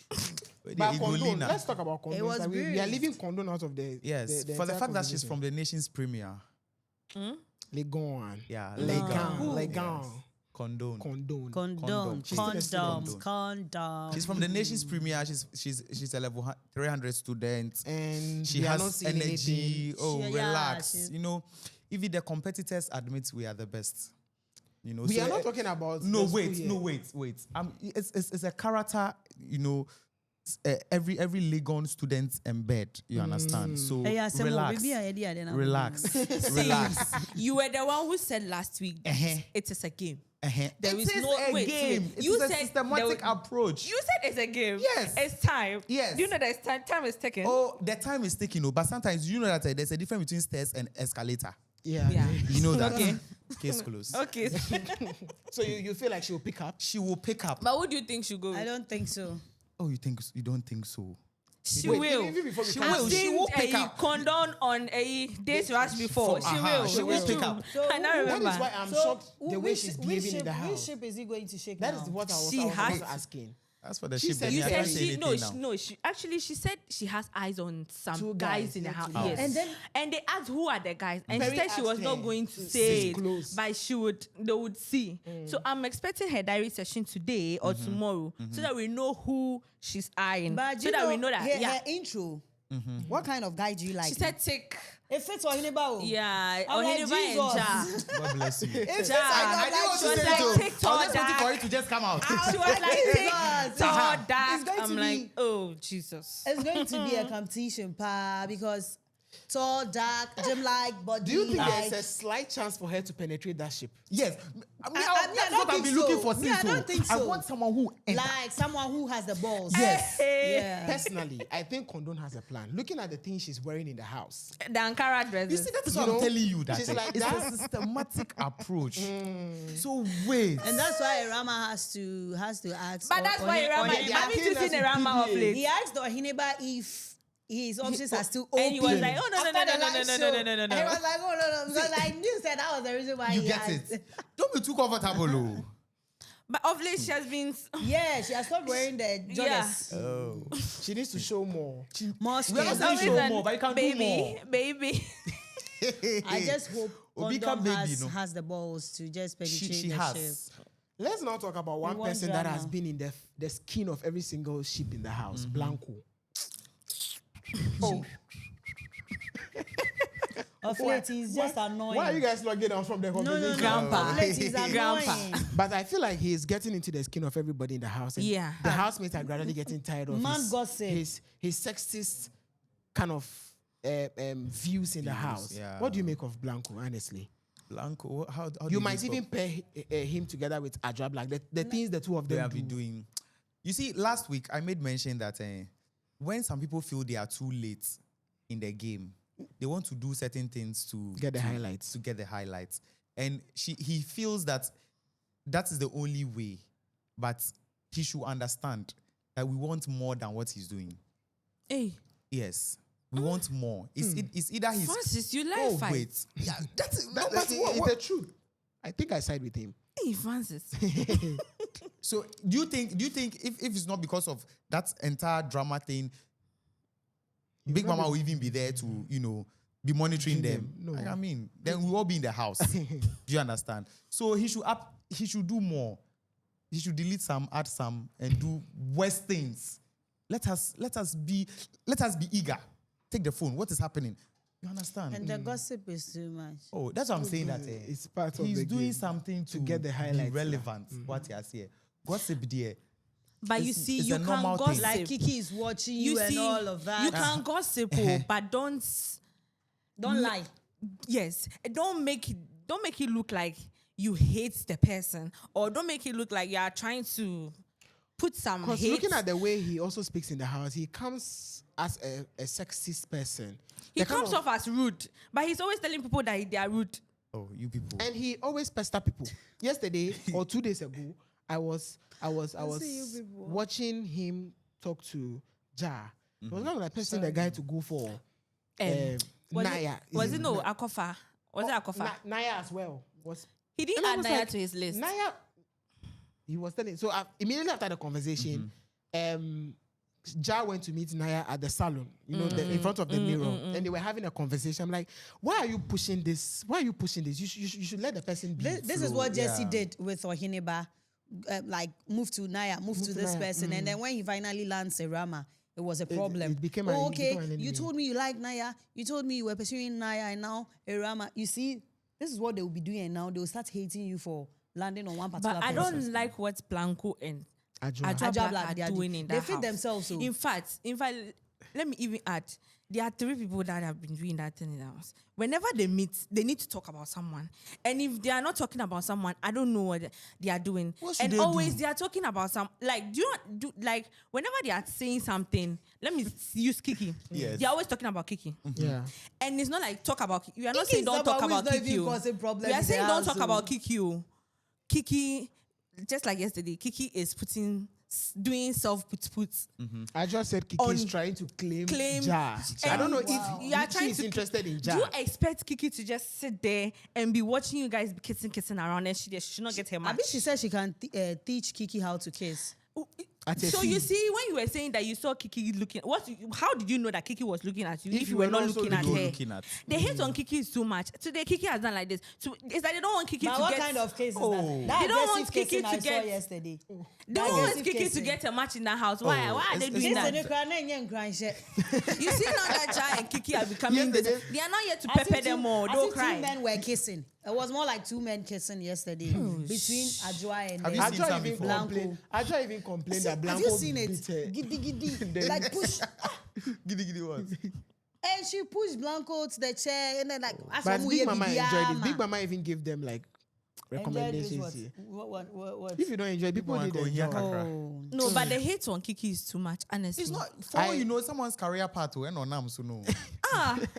But condone, Igolina. let's talk about condone. was We are bruised. leaving condone out of the Yes, the for the entire fact that she's conversation. from the nation's premier. Legon. Yeah, Legon. Condone. Condone. Condom. She's still a student. Condom. She's from the nation's premier. She's a level 300 student. And She we are not has seeing energy. anything. Oh, Yeah, relax. she's- You know, even the competitors admit we are the best. You know, We so, are not talking about No, the school wait, here. no, wait. It's a character. You know, every Legon student embed. You understand? So relax. Relax. Relax. You were the one who said last week that Uh-huh. it is a game. There There is is no- a wait, game. you It's a said systematic there- approach. You said it's a game. Yes. It's time. Yes. Do you know that it's time? Time is ticking. Oh, the time is taking, but sometimes you know that there's a difference between stairs and escalator. Yeah. Yeah. You know that. Okay. Case closed. Okay. So you feel like she will pick up? She will pick up. But who do you think should go? I don't think so. Oh, you don't think so? She Wait, will. even before we She come I've will. to- She seen will pick a up. condone on a day's rush before. She Uh-huh. will. She will pick up. So I don't who- remember. That is why I'm shocked the way she's behaving in the Which house. ship is he going to shake That now? is what I was She also has- asking. That's for the She ship. said- Then You I said can't say she anything now. she actually she said she has eyes on some Two guys guys, in the yeah, house. two Yes. guys. And then- and they asked who are the guys, and Perry she said she was asked not her going to to say sit it, close. but they would see. So I'm expecting her diary session today or tomorrow, so that we know who she's eyeing, But so you that we know that. her, Yeah. her intro. What kind of guy do you like? She said tick. it fits Ohineba. Yeah. I'm like, Ohiniba and Ja. Jesus. God bless you. It fits Ja. I didn't want She to was say like, it. take I tall, was just waiting dark. for it to just come out. She was like, tick, Jesus. tall, It's dark. going I'm to like, be- oh Jesus. It's going to be a competition, pa, because tall, dark, gym-like, body. Do you think like, there's a slight chance for her to penetrate that ship? Yes. I mean, I that's don't what I've think been looking so. for Me, since. I don't think I so. want someone who like someone who has the balls? Yes. Yeah. Personally, I think Condone has a plan. Looking at the things she's wearing in the house. The Ankara You dresses. see, that is You what I'm know, telling you. That she's it's like a that. systematic approach. So wait. And that's why Rama has to ask. But that's why Rama. Ohin- Have you Ohin- seen the Rama of PDA. late? He asked Ohineba if his options are still open. And he was like, oh, no, After no, the no, no, live no, show. no, no, no, no. And he was like, oh, no, because I knew that was the reason why You he get asked. it. Don't be too comfortable. Oh. But of late, she has been. Yeah, she has stopped wearing the joggers. Oh. She needs to show more. More We are skin. not saying show more, but you can do more. Baby. I just hope Obika Condom baby, no? has the balls to just penetrate She the has. ship. Let's now talk about one want person that drama. has been in the skin of every single ship in the house, Blanco. Oh, Of late, he's just annoying. why are you guys not getting out from the No, conversation? Grandpa. Of late, he's Grandpa. annoying. But I feel like he's getting into the skin of everybody in the house. And Yeah. the housemates are gradually getting tired of Man his, gossip. his sexist kind of views in the house. yeah. What do you make of Blanco, honestly? Blanco, how do You might even pair him together with Adra Black. The things the two of they them have do. been doing. You see, last week I made mention that when some people feel they are too late in the game, they want to do certain things to Get the highlights. To get the highlights, and he feels that is the only way. But he should understand that we want more than what he's doing. Hey, Yes. We want more. It's either he's... Francis, you like fight. Wait. Yeah, that's... No, but It's what? the truth. I think I side with him. Hey, Francis. So do you think if it's not because of that entire drama thing, Big Mama will even be there to, be monitoring them? No. I mean, then we'll all be in the house. Do you understand? So he should do more. He should delete some, add some, and do worse things. Let us be eager. Take the phone. What is happening? You understand? And the gossip is too much. Oh, that's what I'm saying. That It's part of he's the doing game. something to get the highlights, be relevant. What he has here, gossip there. But you It's- see, it's you a can normal thing. gossip. Like Kiki is watching you and see, all of that. You can gossip, but don't lie. Yes, don't make it look like you hate the person, or don't make it look like you are trying to put some Because hate. looking at the way he also speaks in the house, he comes as a sexist person. He The kind comes of- off as rude, but he's always telling people that they are rude. Oh, you people. and he always pester people. Yesterday or 2 days ago, I was see you people. watching him talk to Ja. It was not like person the guy to go for Was Naya. Was it no Akafa? Was it Akafa? Naya as well. Was He didn't and I add was Naya like, to his list. Naya, he was telling. So immediately after the conversation, Ja went to meet Naya at the salon, in front of the mirror, and they were having a conversation. I'm like, why are you pushing this? Why are you pushing this? You should let the person be. This is flow, what Jesse yeah. did with Ohineba. Like, move to Naya, move to to this Naya, person. And then when he finally lands Serama, it was a problem. it became oh, it okay, became an enemy. you told me you like Naya. You told me you were pursuing Naya, and now Erama. You see, this is what they will be doing now. They will start hating you for landing on one particular But I person. don't like what Blanco and Ajua. Ajua Ajua Black Black, they are are doing in that they feed house. themselves, so. In fact, let me even add, there are 3 people that have been doing that thing in the house. Whenever they meet, they need to talk about someone. And if they are not talking about someone, I don't know what they are doing. What should And they always do? they are talking about like whenever they are saying something, let me use Kiki. Yes. They are always talking about Kiki. Yeah. And it's not like talk about Kiki. We are not Kiki saying is don't someone talk who is about not Kiki. even causing problems We are in saying the don't house, talk so. about Kiki. Kiki, just like yesterday, Kiki is doing self-put. I just said Kiki is trying to claim Ja. I don't know if You are she trying is to interested in Do Ja. you expect Kiki to just sit there and be watching you guys be kissing around, and she should not get her I match? bet she said she can teach Kiki how to kiss. At a So fee. you see, when you were saying that you saw Kiki looking, how did you know that Kiki was looking at you if you were not also looking at her? looking at. The hate on Kiki is too much. Today Kiki has done like this. So it's like they don't want Kiki But to what get. kind of case is Oh. that? That They don't want aggressive Kiki kissing to I saw get- yesterday. They That don't want aggressive Kiki to kissing. get a match in the house. Why? Oh, Why are they it's- doing it's that? You see now that Ja and Kiki are becoming Yes, this. They are not yet to I see pepper them more. I Don't see cry. 2 men were kissing. It was more like 2 men kissing yesterday between Ajwa and Have you then seen some Ajua even before? complained. Ajua even complained that Have Blanco you seen it? beat her. Giddy giddy. Then- Like push. Giddy what? And she pushed Blanco to the chair and then like But Big Mama enjoyed it. Big Mama Mama even gave them like recommendations here. What? If you don't enjoy, people Mama need go to here, enjoy. Kakra. Oh. No, but the hate on Kiki is too much, honestly. It's not for all you know someone's career path to end on them, so no.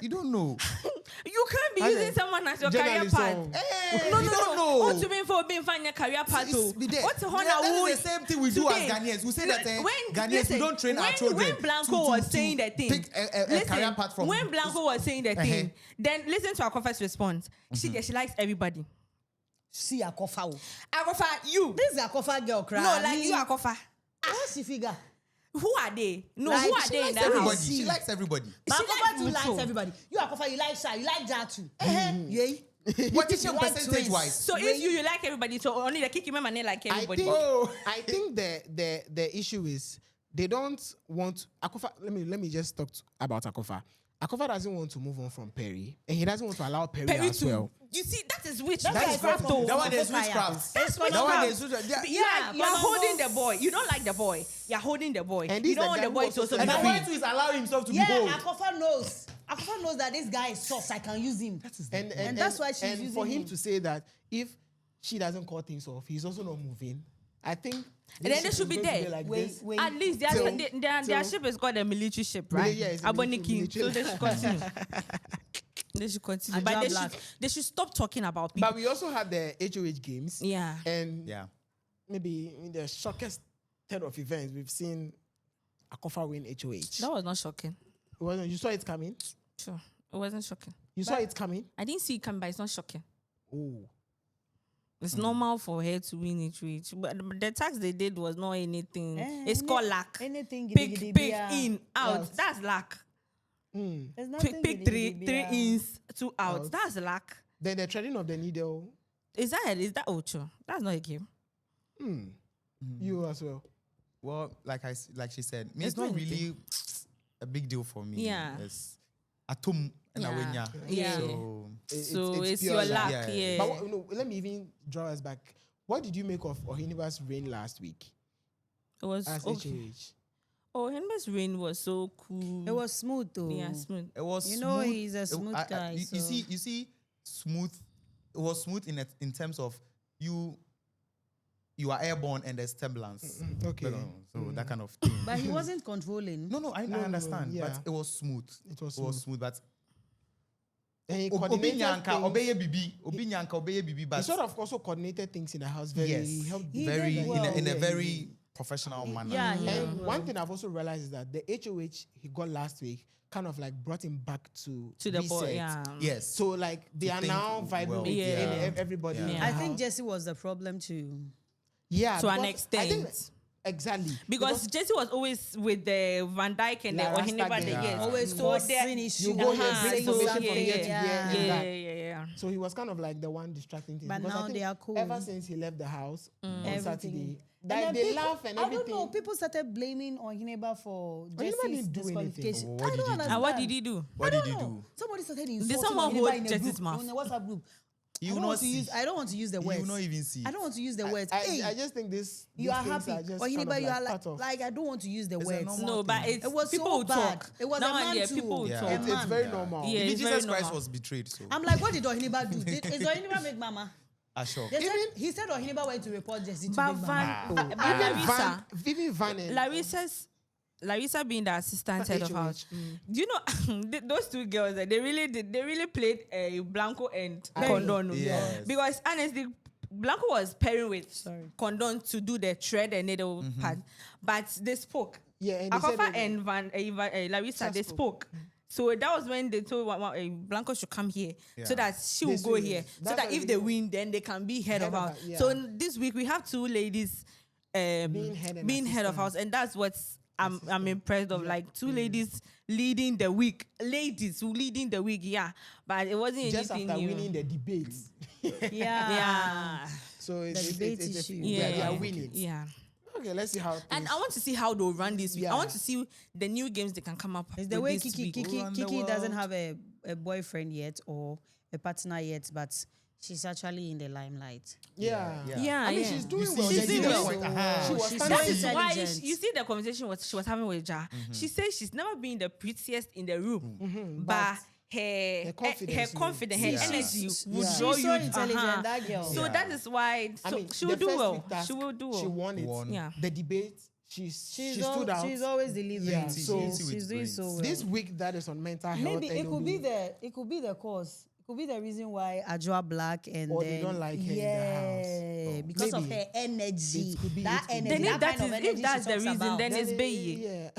You don't know. You can't be As using a someone as your career journalist path. song. Hey, No, you don't know. What you mean for being finding your career path? It's be there. What's the honor? That is the same thing we do as today? Ghanaians. We say that Ghanaians, listen, we don't train our children. When Blanco was saying the thing, take a career path from. when Blanco was saying the thing, then listen to Akafa's response. She likes everybody. See Akafa. Akafa, you. This is Akafa girl cry. No, like you, Akafa. What's she figure? Who are they? No, Like, who are she they in likes that Everybody. house? She likes everybody. But She Akafa likes too likes Mucho. everybody. You Akafa, you like Sha, you like Ja too. Yay. What is your You like percentage twins. wise? So if you like everybody, so only the Kiki member like I everybody. think, I think the issue is they don't want Akafa. Let me just talk about Akafa. Akafa doesn't want to move on from Perry, and he doesn't want to allow Perry Perry as too. well. You see, that is witch. That's That why is I craft. from- That one is Fire. witchcraft. That's witchcraft. That one is witchcraft. Yeah. You are but holding no. the boy. You don't like the boy. You're holding the boy. And You this don't the want guy the who boy also to also said be And that the free. point is allowing himself to Yeah, be bold. Akafa knows. Akafa knows that this guy is soft. I can use him. And that's why she's and using for him him. to say that if she doesn't call things off, he's also not moving. I think. And then they this should be is going to there. like Wait, this. wait. At least their ship is called a military ship, right? Yeah, it's a Aboniki. military. So they should continue. They should continue. Ajwa But Black. they should stop talking about people. But we also had the HOH games. Yeah. And Yeah. maybe the shockest turn of events, we've seen Akafa win HOH. That was not shocking. You saw it coming? Sure. It wasn't shocking. You saw it coming? I didn't see it coming, but it's not shocking. Oh. It's normal for her to win HOH. But the tax they did was not anything. It's called lack. Anything Pick in, out. That's lack. There's nothing Pick three ins, 2 out. That's lack. Then the threading of the needle. Is that Ocho? That's not a game. You as well. Well, like she said, it's not really a big deal for me. Yeah. It's atom and awenya. Yeah. So It's pure your luck. Yeah. But let me even draw us back. What did you make of Ohiniba's reign last week It was as okay. HOH? Oh, Henry's reign was so cool. It was smooth though. Yeah, smooth. it was You smooth. know he's a smooth guy. You so. see, smooth. It was smooth in terms of you are airborne and there's turbulence. Okay. So that kind of thing. But he wasn't controlling. No, I understand. yeah. But it was smooth. It was smooth. But And he Obi coordinated Nyanka, things. Obi Nyanka, Bibi. He But sort of also coordinated things in the house very. yes, He helped He very did well. in a Yeah, very professional manner. Yeah, yeah. And one thing I've also realized is that the HOH he got last week kind of like brought him back to the ball. reset. Yeah. Yes. So like they To are think now vibing well. with Yeah. everybody. Yeah. in the I think house. Jesse was the problem too. yeah, To an because I think extent. exactly Because Jesse was always with the Van Dijk and the Yeah, Ohiniba. Rasta gang. Yes. Always So forcing they- issues. you go here, Uh-huh. bring So, information from yeah, here to yeah. here and Yeah, that. yeah. So he was kind of like the one distracting things. But Because I now think they are cool. Ever since he left the house on Everything. Saturday, And like then they people- laugh and I everything. don't know. People started blaming Ohineba for Ohineba Jesse's didn't do anything. disqualification. What I did don't he do? understand. And what did he do? What I did don't he know. do? Somebody started insulting someone Ohineba hold in a Jesse's group, mouth? on a WhatsApp group. You I don't not want to see. use. I don't want to use the words. You not even see. I don't want to use the words. I Hey, just think this. you these are things happy. Are just Ohineba, kind of you are part of- like I don't want to use the It's a words. normal No, but thing. it's It was people so will bad. talk. It was Now a and man then too. people will Yeah. talk. It's man. very normal. Yeah, Even it's very Jesus Christ normal. was betrayed. So I'm like, what did Ohineba do? Is Ohineba make mama? sure. They said, he said Ohineba went to report Jesse to But Big Van, Mama. but Even Larissa, Vivian Van and Larissa being the assistant head of HOH, house. Do you know those two girls? They really played Blanco and Condon. Yes. Because honestly, Blanco was pairing with Condon to do the thread and needle part, but they spoke. Yeah, and they said Akafa that- and Larissa they Just spoke. So that was when they told Blanco should come here so that she will They go should. here. So That's that what if we they know. win, then they can be head of house. yeah. So this week we have two ladies Being head and head of assistant. house, and that's what I'm impressed of. Like two ladies leading the week, yeah. But it wasn't just anything after new. winning the debate. Yeah, So it's, The it's, debate it's, issue. they are winning. yeah. Okay, let's see how. And I want to see how they'll run this week. Yeah. I want to see the new games they can come up It's with the way this Kiki week. Around the Kiki doesn't world. have a boyfriend yet or a partner yet, but she's actually in the limelight. Yeah. Yeah, I mean, yeah. she's doing see, well. she's They doing did well. well. She was She's standing That is so why intelligent. you see the conversation she was having with Ja. She says she's never been the prettiest in the room, but her confidence, her Yeah. energy will yeah. draw She's you. so intelligent, that girl. So Yeah. that is why I mean, she the will do first well. week task, She will do well. She won it. Won. Yeah. The debate, she stood out. She's always delivering. Yeah, so- she's doing so well. This week that is on mental health. Maybe and it it'll could be the cause. It could be the reason why Ajwa Black and Or then they don't like her in the house. yeah, because of Maybe. her energy. It could be, That it could be. energy, Then if that that kind of is energy if that's she the talks reason, about. then it's Beye.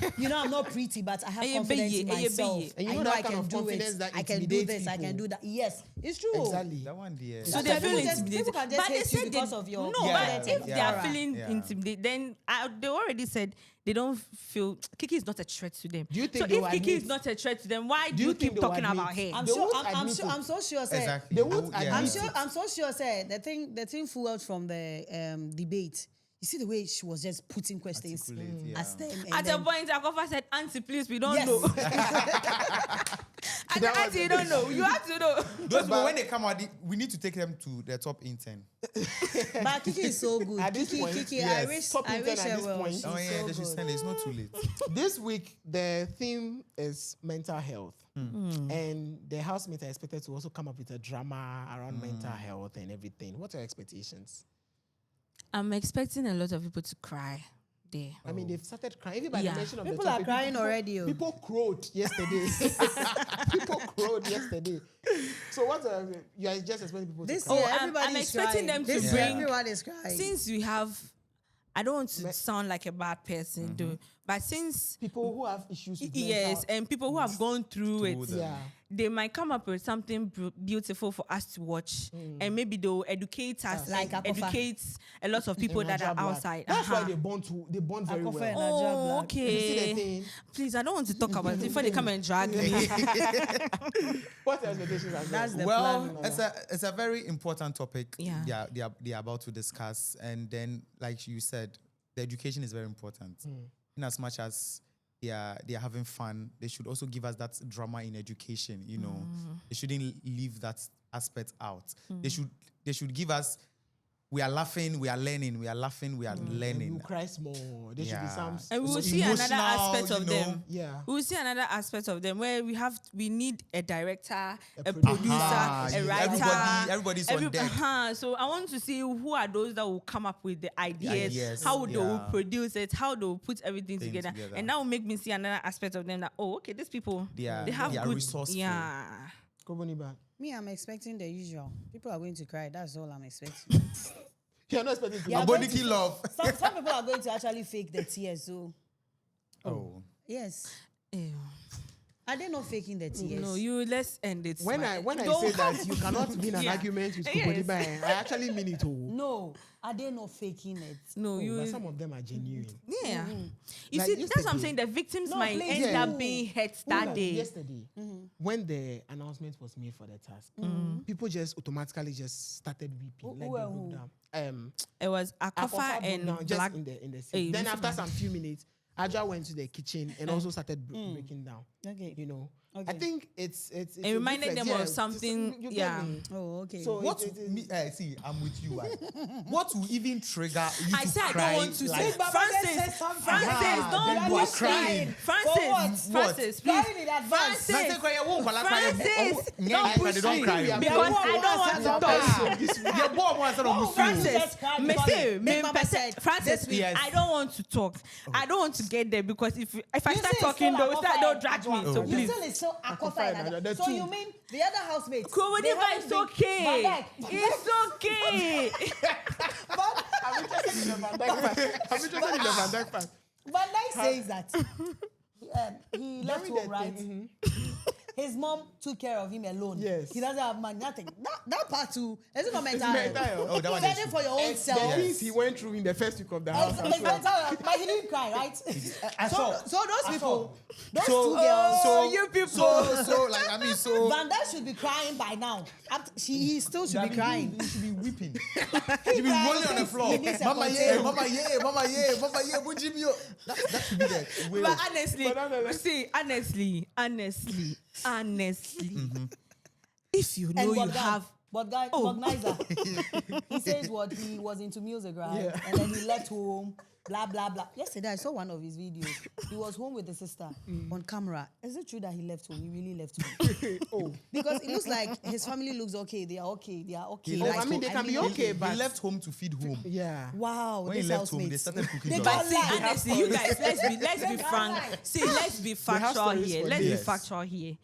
Yeah. You know, I'm not pretty, but I have Eye confidence in Beye, Eye myself. Beye. And you I know know that I kind can of do confidence it. that I can do intimidates this. I can people. do that. Yes, it's true. Exactly. That one, dear. So That's they why feel people just- intimidated. people can just But they hate you said because they, of your no. Yeah, But if they yeah, are feeling yeah. intimidated, then they already said they don't feel Kiki is not a threat to them. Do you think so they if will Kiki is admit- not a threat to them, why do you you think keep they will talking admit- about her? I'm They sure. won't I'm admit sure. it. I'm so sure. Say, Exactly. They won't Yeah. admit I'm it. sure. I'm so sure. Say the thing flew out from the debate. You see the way she was just putting questions. Articulate, yeah. Ask them, and At a then- point, Akafa said, "Auntie, please, we don't Yes. know." I said, "Auntie, you don't know. You have to know." Those people, when they come out, we need to take them to the top intern. But Kiki is so good. At this Kiki, point, Kiki, yes. I wish Top I intern wish at her this well. point. She's Oh yeah, so they should good. send it. It's not too late. This week, the theme is mental health. And the housemates are expected to also come up with a drama around mental health and everything. What are your expectations? I'm expecting a lot of people to cry there. I mean, they've started crying. Even by Yeah. the mention of People the are topic, crying already, oh. People crowed yesterday. People crowed yesterday. So what you are just expecting people This to cry? year, I'm everybody is expecting crying. them to This year, bring- everyone is crying. Since we have I don't want to sound like a bad person, though. But since People who have issues with yes, and people who have gone through it, yeah. they might come up with something beautiful for us to watch, and maybe they'll educate us, Like Akafa. educate a lot of people that are outside. That's why they bond very Akafa well. and Oh, Black. You see the okay. thing? Please, I don't want to talk about it before they come and drag me. What's the expectations? That's the Well, plan. it's a very important topic. Yeah. They are about to discuss, and then like you said, the education is very important. In as much as they are having fun, they should also give us that drama in education. You know, they shouldn't leave that aspect out. They should give us. We are laughing, we are learning. We are laughing, we are You learning. cry more. There should be some. And we will So see another emotional, aspect of you know. them. Yeah. We will see another aspect of them where we need a director, a producer. producer, Ah, a writer. everybody's on deck. So I want to see who are those that will come up with the ideas, ideas, how they will yeah. produce it, how they will put everything together. And that will make me see another aspect of them that, oh, okay, these people, They are good, resourceful. yeah. Me, I'm expecting the usual. People are going to cry. That's all I'm expecting. You're not expecting to. Yeah. Aboniki love. Some people are going to actually fake the tears. So Oh. yes, Ew. are they not faking the tears? No, let's end it. When I Don't say have that you cannot be in an Yeah. argument with Yes. Kobodiba, I actually mean it all. No, are they not faking it? No, But some of them are genuine. yeah. You Like see, that's what I'm yesterday- saying. The victims No, might please, end yeah. up being hurt that Like day. yesterday, when the announcement was made for the task, people just automatically just started weeping. Who Like were they who? broke down. It was Akafa Akafa broke and down just Black. in the Hey, scene. Then Mr. after some few minutes, Aja went to the kitchen and also started breaking down. Okay. You know, Okay. I think it's It a reminded difference. them of Yeah, something, you get yeah. me? Oh, okay. So What see, I'm with you. What will even trigger you I to said I cry? don't want to like, say Baba Francis. said something. Francis, Ah, don't then you are push crying. me. For Francis, what? Francis, Crying please. in advance. Francis, Francis, don't push don't me cry. because I don't want to talk. Your boy wants to Francis, just cried me because say, Big me Mama pese- said Francis, this week. Yes. I don't want to talk. I don't want to get there because if I You start see, it's talking, still they'll Akafa drag and me. Ajwa. So You please. still is still Akafa and and Ajwa, Ajwa. the So two. you mean the other housemates? Kobodiba they haven't is been- okay. Van Dijk. It's okay. I'm interested in the Van Dijk fan. I'm interested in the Van Dijk fan. Van Dijk says that he left During home, the right? thing, His mom took care of him alone. Yes. He doesn't have money, nothing. That part too. Is it not mental mental health? health. Oh, that one Fending is for your own The self. things he went through in the first week of the house. It's mental health. But he didn't cry, right? So those people, those two girls, Oh, you people. So like I mean, so Van Dijk should be crying by now. He still should be crying. You should be weeping. You be rolling on the floor. He needs a Mama container. yeah, mama yeah, mama yeah, mama yeah. Would you be? That should be the way. But of- honestly, But nonetheless- see, honestly, if you know you Bogdan, have Bogdan, Oh. Bognizer, he says what he was into music, right? Yeah. And then he left home, blah, blah, blah. Yesterday, I saw one of his videos. He was home with his sister on camera. Is it true that he left home? He really left home. Oh, Because it looks like his family looks okay. They are okay. They are okay. He oh, left I mean, they can be okay, he but left home to feed home. yeah. Wow, When this he left home, they housemates. started cooking They dogs. But can't see, lie. honestly, you guys, let's be They frank. can't lie. See, let's be have factual stories here. for Let's be days. factual here.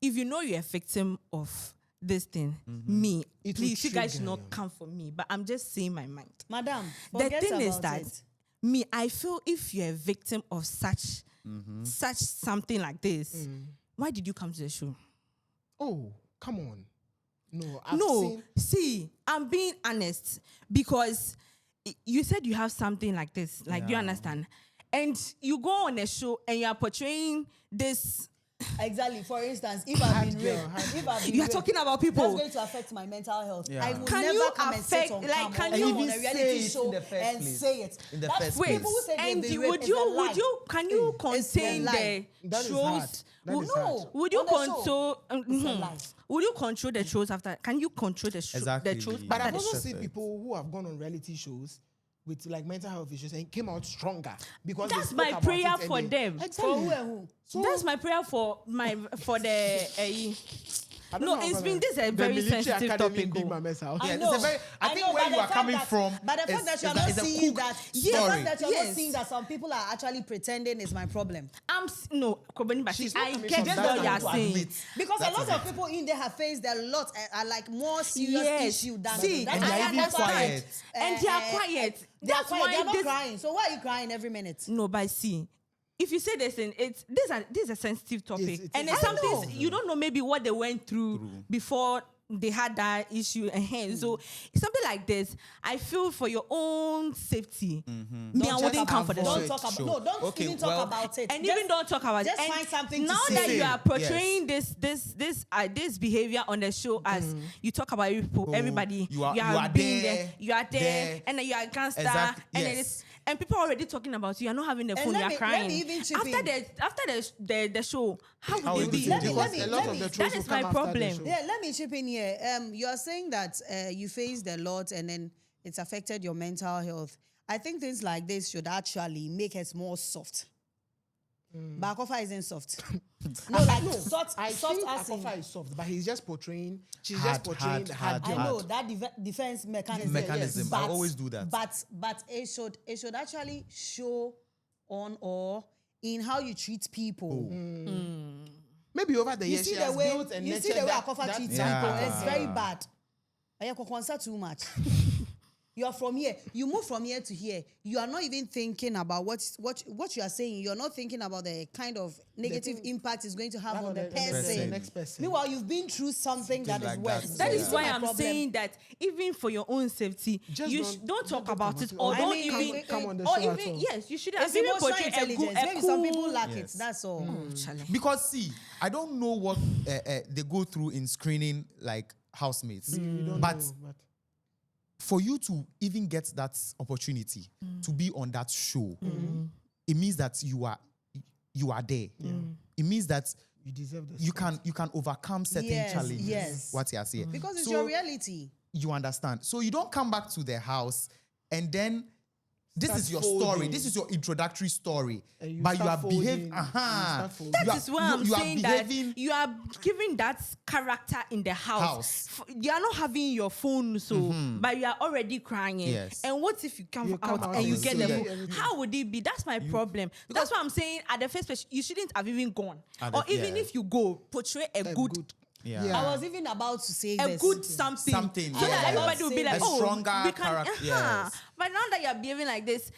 If you know you're a victim of this thing, me, It will please, you guys should trigger not you. come for me. But I'm just saying my mind. Madam, The forget thing is about that it. me, I feel if you're a victim of such something like this, why did you come to the show? Oh, come on. No, I've No, seen. see, I'm being honest because you said you have something like this, like do you Yeah. understand? And you go on a show and you are portraying this. Exactly. For instance, if I've been girl, raped, hard if I've been You are raped, talking about that's people. going to affect my mental health. Yeah. I will Can never you come and sit affect- on like, camera can or you- on even a say reality it show in the first and place? say it. In the That's first Wait, people who say they've and been you- raped would is a you lie. can you It's a contain lie. the That is hard. shows? That is No. hard. Would you On the show. control? It's a lie. Would you control the shows after? Can you control the show? Exactly. The shows But after I've the also show? seen people who have gone on reality shows with like mental health issues and came out stronger because they That's spoke my about prayer it and for they- them. For Exactly. who and who? So That's my prayer for the I don't No, know it's about been that. this a The very military sensitive academy in topic. Big Oh. Mama's house. I Yeah, know. it's a very. I think know, where but you the are fact coming that- from. But the fact that you're not seeing that, the story. fact that you're not Yes. seeing that some people are actually pretending is my problem. No, Kobani, but She's see, not I coming get from what that you're angle. saying. Because That a lot is of it. people in there have faced a lot are like more serious Yes. issue than See, than And they are I even understand. quiet. And they are quiet. They are That's quiet. why They're not this- crying. So why are you crying every minute? No, but see, if you say this, this is a sensitive topic, Yes, it and is. it's I know. something you don't know maybe what they went through before they had that issue. So something like this, I feel for your own safety, me, I Don't wouldn't talk come for about- the Don't show. talk about. Sure. No, don't Okay, even talk well, about it. And Just- even don't talk about it. just And find something to now say. that you are portraying Yes. this behavior on the show as you talk about everybody, you are being there, you are there, there. and then you are a gangster, Exactly, and yes. and people are already talking about you. You're not having the phone. let You're me- crying. let me even chip after in. the show, how How would will it be? you do it? Let me- a let lot me- of the that trolls is will come my after the problem. show. Yeah, let me chip in here. You are saying that you faced a lot and then it's affected your mental health. I think things like this should actually make us more soft. But Akafa isn't soft. No, like soft I soft think as in- Akafa is soft, but he's just portraying. She's Hard, just portraying hard, hard. I know hard. that defense mechanism. Mechanism. I always do that. But it should actually show on or in how you treat people. Maybe over the You years see she the has way built and you see nurtured the way that- Akafa that treats Yeah. people. cycle. It's very bad. You concern too much. You are from here. You move from here to here. You are not even thinking about what you are saying. You are not thinking about the kind of negative impact it's going to have on the person. The next person. Meanwhile, you've been through something that is like worse. that. So That you is see why my I'm problem. saying that even for your own safety, Just you don't- don't talk don't about talk it, about or it. don't I mean, even come on the or show at even all. yes, you should have It's even emotional portrayed a intelligence. good, Maybe some people lack Yes. it. That's all. Because see, I don't know what they go through in screening like housemates, You don't but know, but for you to even get that opportunity to be on that show, it means that you are there. It means that you deserve this. you can overcome certain Yes, challenges. yes. What you are saying. Because it's So your reality. you understand. So you don't come back to the house and then this Start is your folding. story. This is your introductory story. And you but you start are folding. behaving. You start folding. That You is are- why I'm you are saying that behaving- you are giving that character in the house. You are not having your phone, so but you are already crying. Yes. And what if you come You come out out and you and get see the everything. phone? How would it be? That's my problem. That's why I'm saying at the first place you shouldn't have even gone, At or the- even yeah. if you go, portray a good. Yeah. I was even about to say A this. good something, Something, so yeah. that everybody will be like, A "Oh, stronger we can." character, yes. But now that you're behaving like this,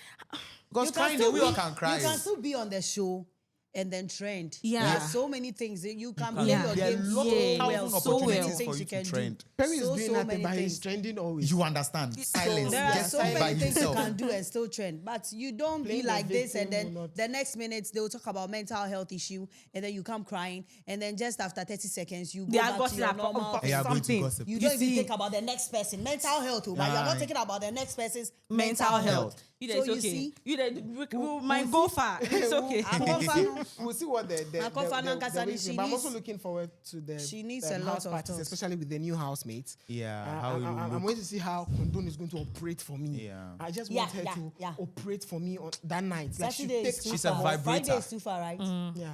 Because You can crying, still we all be- can cry. You can still be on the show and then trend. Yeah. There's so many things that you can can- play Yeah. your There are game lots so of well. thousand So opportunities many for things you you to can trend. do. Perry is so, doing so nothing, many but he's things. trending always. You understand. Silence. There are Just so by many things you himself. can do and still trend, but you don't Playing be the like this and victim then will not- the next minute they will talk about mental health issue and then you come crying and then just after 30 seconds you go They are back to gossiping your about normal. They are going to something. gossip. You don't even see- think about the next person mental health, but you're not Aye. thinking about the next person's mental health. You So it's you okay. see, We might go far. It's okay. We'll see what the Akafa Nankasa, way is. she But I'm needs- also looking forward to the she needs a lot house of parties, thoughts. especially with the new housemates. Yeah, how it will I'm look. waiting to see how Condon is going to operate for me. Yeah. I just Yeah, want her yeah, to yeah. operate for me on that night. Like she Saturday is takes too She's a far. vibrator. Friday is too far, right? yeah.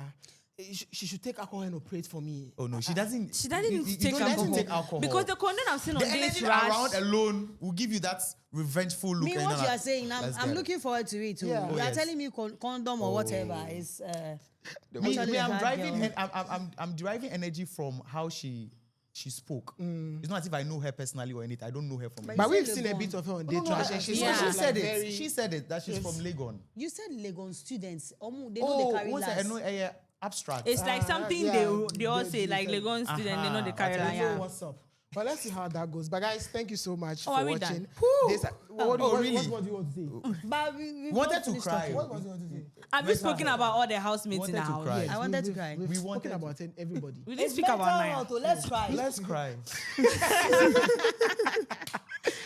She should take alcohol and operate for me. Oh no, she doesn't. She doesn't you take don't let her alcohol. take alcohol. Because the content I'm seeing on the this energy rush. around alone will give you that revengeful look. Me, and what you're you are like, saying, "Let's I'm get it." looking forward to it too. Yeah. You Oh, are yes. telling me condom or whatever is. Me, actually a I'm hard driving. girl. I'm deriving energy from how she spoke. It's not as if I know her personally or anything. I don't know her from. But But you we've said seen a Legon. bit of her on No, Day no, Trash, I- and she's Yeah. she said it. very, She said it that she's from Legon. You said Legon students. They know they carry what's that? I last. know abstract. It's like something yeah, they all they- say, like they- Legon student, they know the Aha, carry okay. line. I know Yeah. what's up. But let's see how that goes. But guys, thank you so much Oh, for are we watching. done? This, what really? do you want to say? But we Wanted don't to finish cry. talking. What was you want to say? Have you spoken about all the housemates in Wanted the to house? cry. I wanted to cry. We've We spoken wanted about everybody. We didn't It's speak about mental Naya. health, let's cry. Let's cry.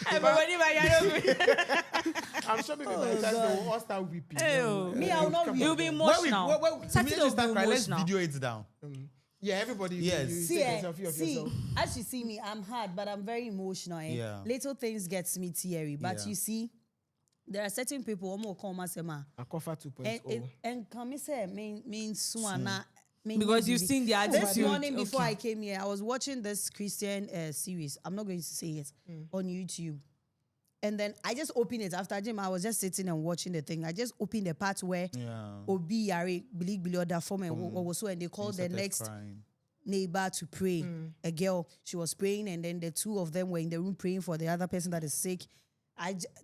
Everybody, I'm sure maybe by the time they will all start weeping. Ew. Me, I will not weep. You'll be When emotional. we Saturday immediately will start be crying, let's emotional. video it down. Yeah, everybody. Yes. You See, take a selfie of see, yourself. as you see me, I'm hard, but I'm very emotional. Yeah. Little things gets me teary. But Yeah. you see, there are certain people who come and say, Akafa 2.0. and come say, mean swana, Because you've seen the attitude. This morning before Okay. I came here, I was watching this Christian series. I'm not going to say it on YouTube. And then I just opened it after gym. I was just sitting and watching the thing. I just opened the part where Obi Yari, Bilig Bilioda form and so, and they called the next neighbor to pray. A girl, she was praying, and then the two of them were in the room praying for the other person that is sick.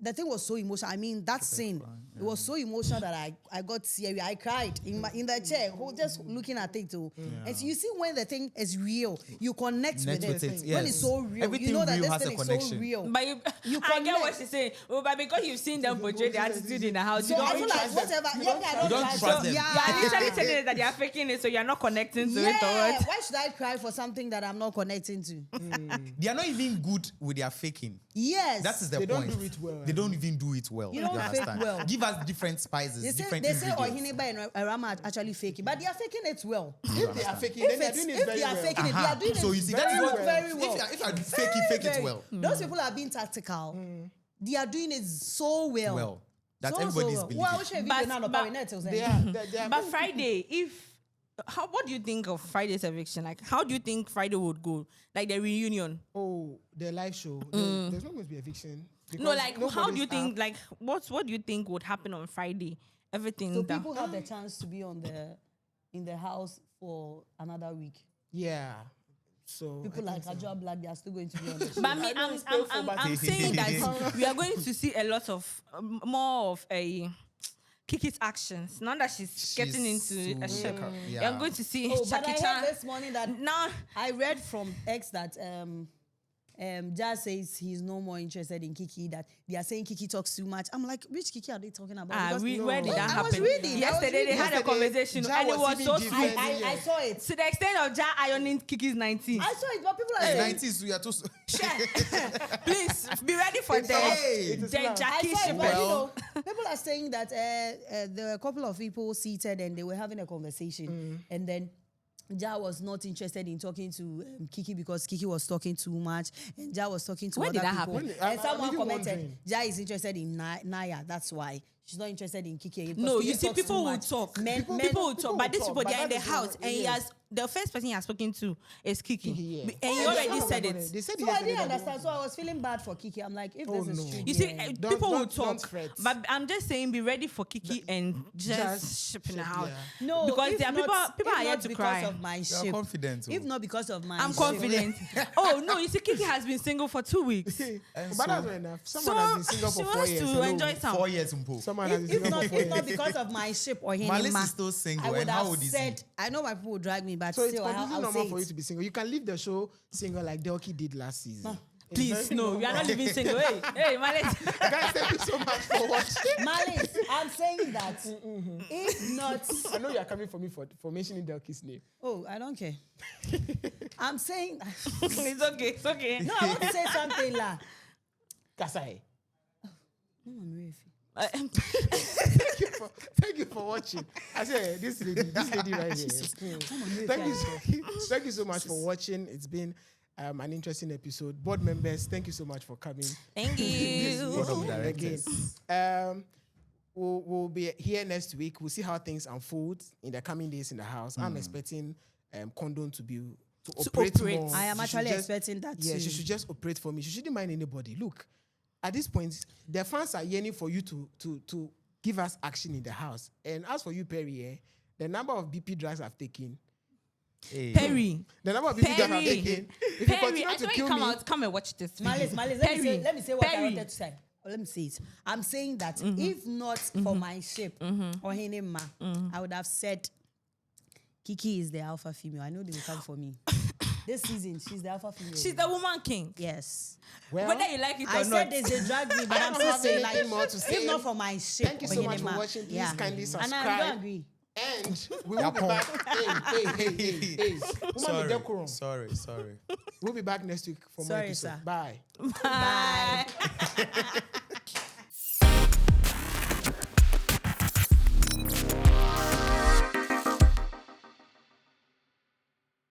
The thing was so emotional. I mean, that scene, it was so emotional that I got serious. I cried in the chair, just looking at it too. And so you see, when the thing is real, you connect with it. Yes. When it's so real, Everything you know that real this has thing a is connection. so real. But you I get what connect. she's saying. Oh, but because you've seen them portray the attitude in the house, So you I don't feel trust like them. whatever. You don't trust them. You are literally telling us that they are faking it, so you're not connecting to it or what? Why should I cry for something that I'm not connecting to? They are not even good with their faking. Yes. That is the They point. don't do it well. They don't even do it well. You don't fake understand? well. Give us different spices, They say different ingredients. Ohineba and Rama are actually faking, but they are faking it well. If they are faking, then they are doing it If very they are well. faking it, they are doing So it you see, very, that's what very well. If I fake it, fake it well. Those people are being tactical. They are doing it so well. Well, that So everybody's well. believing. Well, we should video now, But- but we net was They then. are But Friday, what do you think of Friday's eviction? Like, how do you think Friday would go? Like the reunion? the live show. There's not going to be eviction. No, because like, how do you nobody's think? up. Like, what do you think would happen on Friday? Everything. So that- people have the chance to be in the house for another week. Yeah. So People I like think so. Ajua Black, they are still going to be on the show. But I mean, I'm saying that we are going to see a lot of more of a Kiki's actions. Now that she's getting into a ship, Yeah. you're going to see Oh, but Jackie I Chan. heard this morning that Now, I read from X that Jazz says he's no more interested in Kiki, that they are saying Kiki talks too much. I'm like, which Kiki are they talking about? Because where did that I happen? was reading. Yesterday they had a Yesterday, conversation Ja and it was was even so giving- sweet. I saw it. To the extent of Ja ironing Kiki's 19. I saw it, but people are Hey, saying, 90s, we are too. Please be ready for the Hey. the I Jackie saw it, ship. but Well. people are saying that there were a couple of people seated and they were having a conversation, and then Ja was not interested in talking to Kiki because Kiki was talking too much, and Ja was talking to When other did that people. happen? And someone I'm even commented, wondering. Ja is interested in Naya. That's why she's not interested in Kiki. because No, Kiki you see, talks too people will much. talk. Men, People will talk, but these talk, people but they're in the that is house, not- and he yes. has the first person he has spoken to is Kiki, Kiki, yeah. and he Oh, already they said said it. They said So I yesterday didn't that they understand. So I was feeling bad for Kiki. I'm like, if this no. is true, You see, yeah. people will don't talk, fret. but I'm just saying, be ready for Kiki and just just ship in the ship, house. yeah. No, because if there are not- people if are here not to because cry. of my You are ship. confident. If not because of my I'm ship. confident. Oh no, you see, Kiki has been single for 2 weeks, And But so, that's not enough. Someone so has been single she for 4 wants years. to Hello. enjoy some. 4 years, Mpo. Someone has been If single not, for 4 if not years. because of my ship or Malice Hinima, is still single, I would and how have old is he? said, I know my people will drag me, but So it's still, completely I'll normal say for you it. to be single. You can leave the show single like Delki did last season. It's Please, very no, normal. you are not living single. Hey, Malet. Guys, thank you so much for watching. Malice, I'm saying that if not, I know you are coming for me for mentioning Delki's name. oh, I don't care. I'm saying, It's okay. It's okay. no, I want to say something lah. Kasai. No, I'm Refi. Thank you for watching. I said this lady right here. Thank you so much for watching. It's been an interesting episode. Board members, thank you so much for coming. Thank you. Board of Again, directors. we'll be here next week. We'll see how things unfold in the coming days in the house. I'm expecting Condon to operate operate. more. I am She should actually just- expecting that Yeah, too. she should just operate for me. She shouldn't mind anybody. Look, at this point, the fans are yearning for you to give us action in the house. And as for you, Perry, the number of BP drugs I've taken, Hey. Perry. the number of BP drugs I've Perry. taken, if you Perry, continue I to thought kill you come me, out. Come and watch this. Malice, Perry. let me say what I Perry. wanted to say. Oh, let me say it. I'm saying that if not for my ship or Hinima, I would have said Kiki is the alpha female. I know they will come for me. This season, she's the alpha female. She's the woman king. Yes. well, Whether you like it or I not. said they drag me, but I I'm don't still have saying anything like, more to say. if not for my ship, Thank you or so much for Hinima, watching. Please kindly And I subscribe. don't agree. And we will be back. Hey. Woman, be decorum. Sorry. We'll be back next week for more Sorry, episodes. sir. Bye. Bye.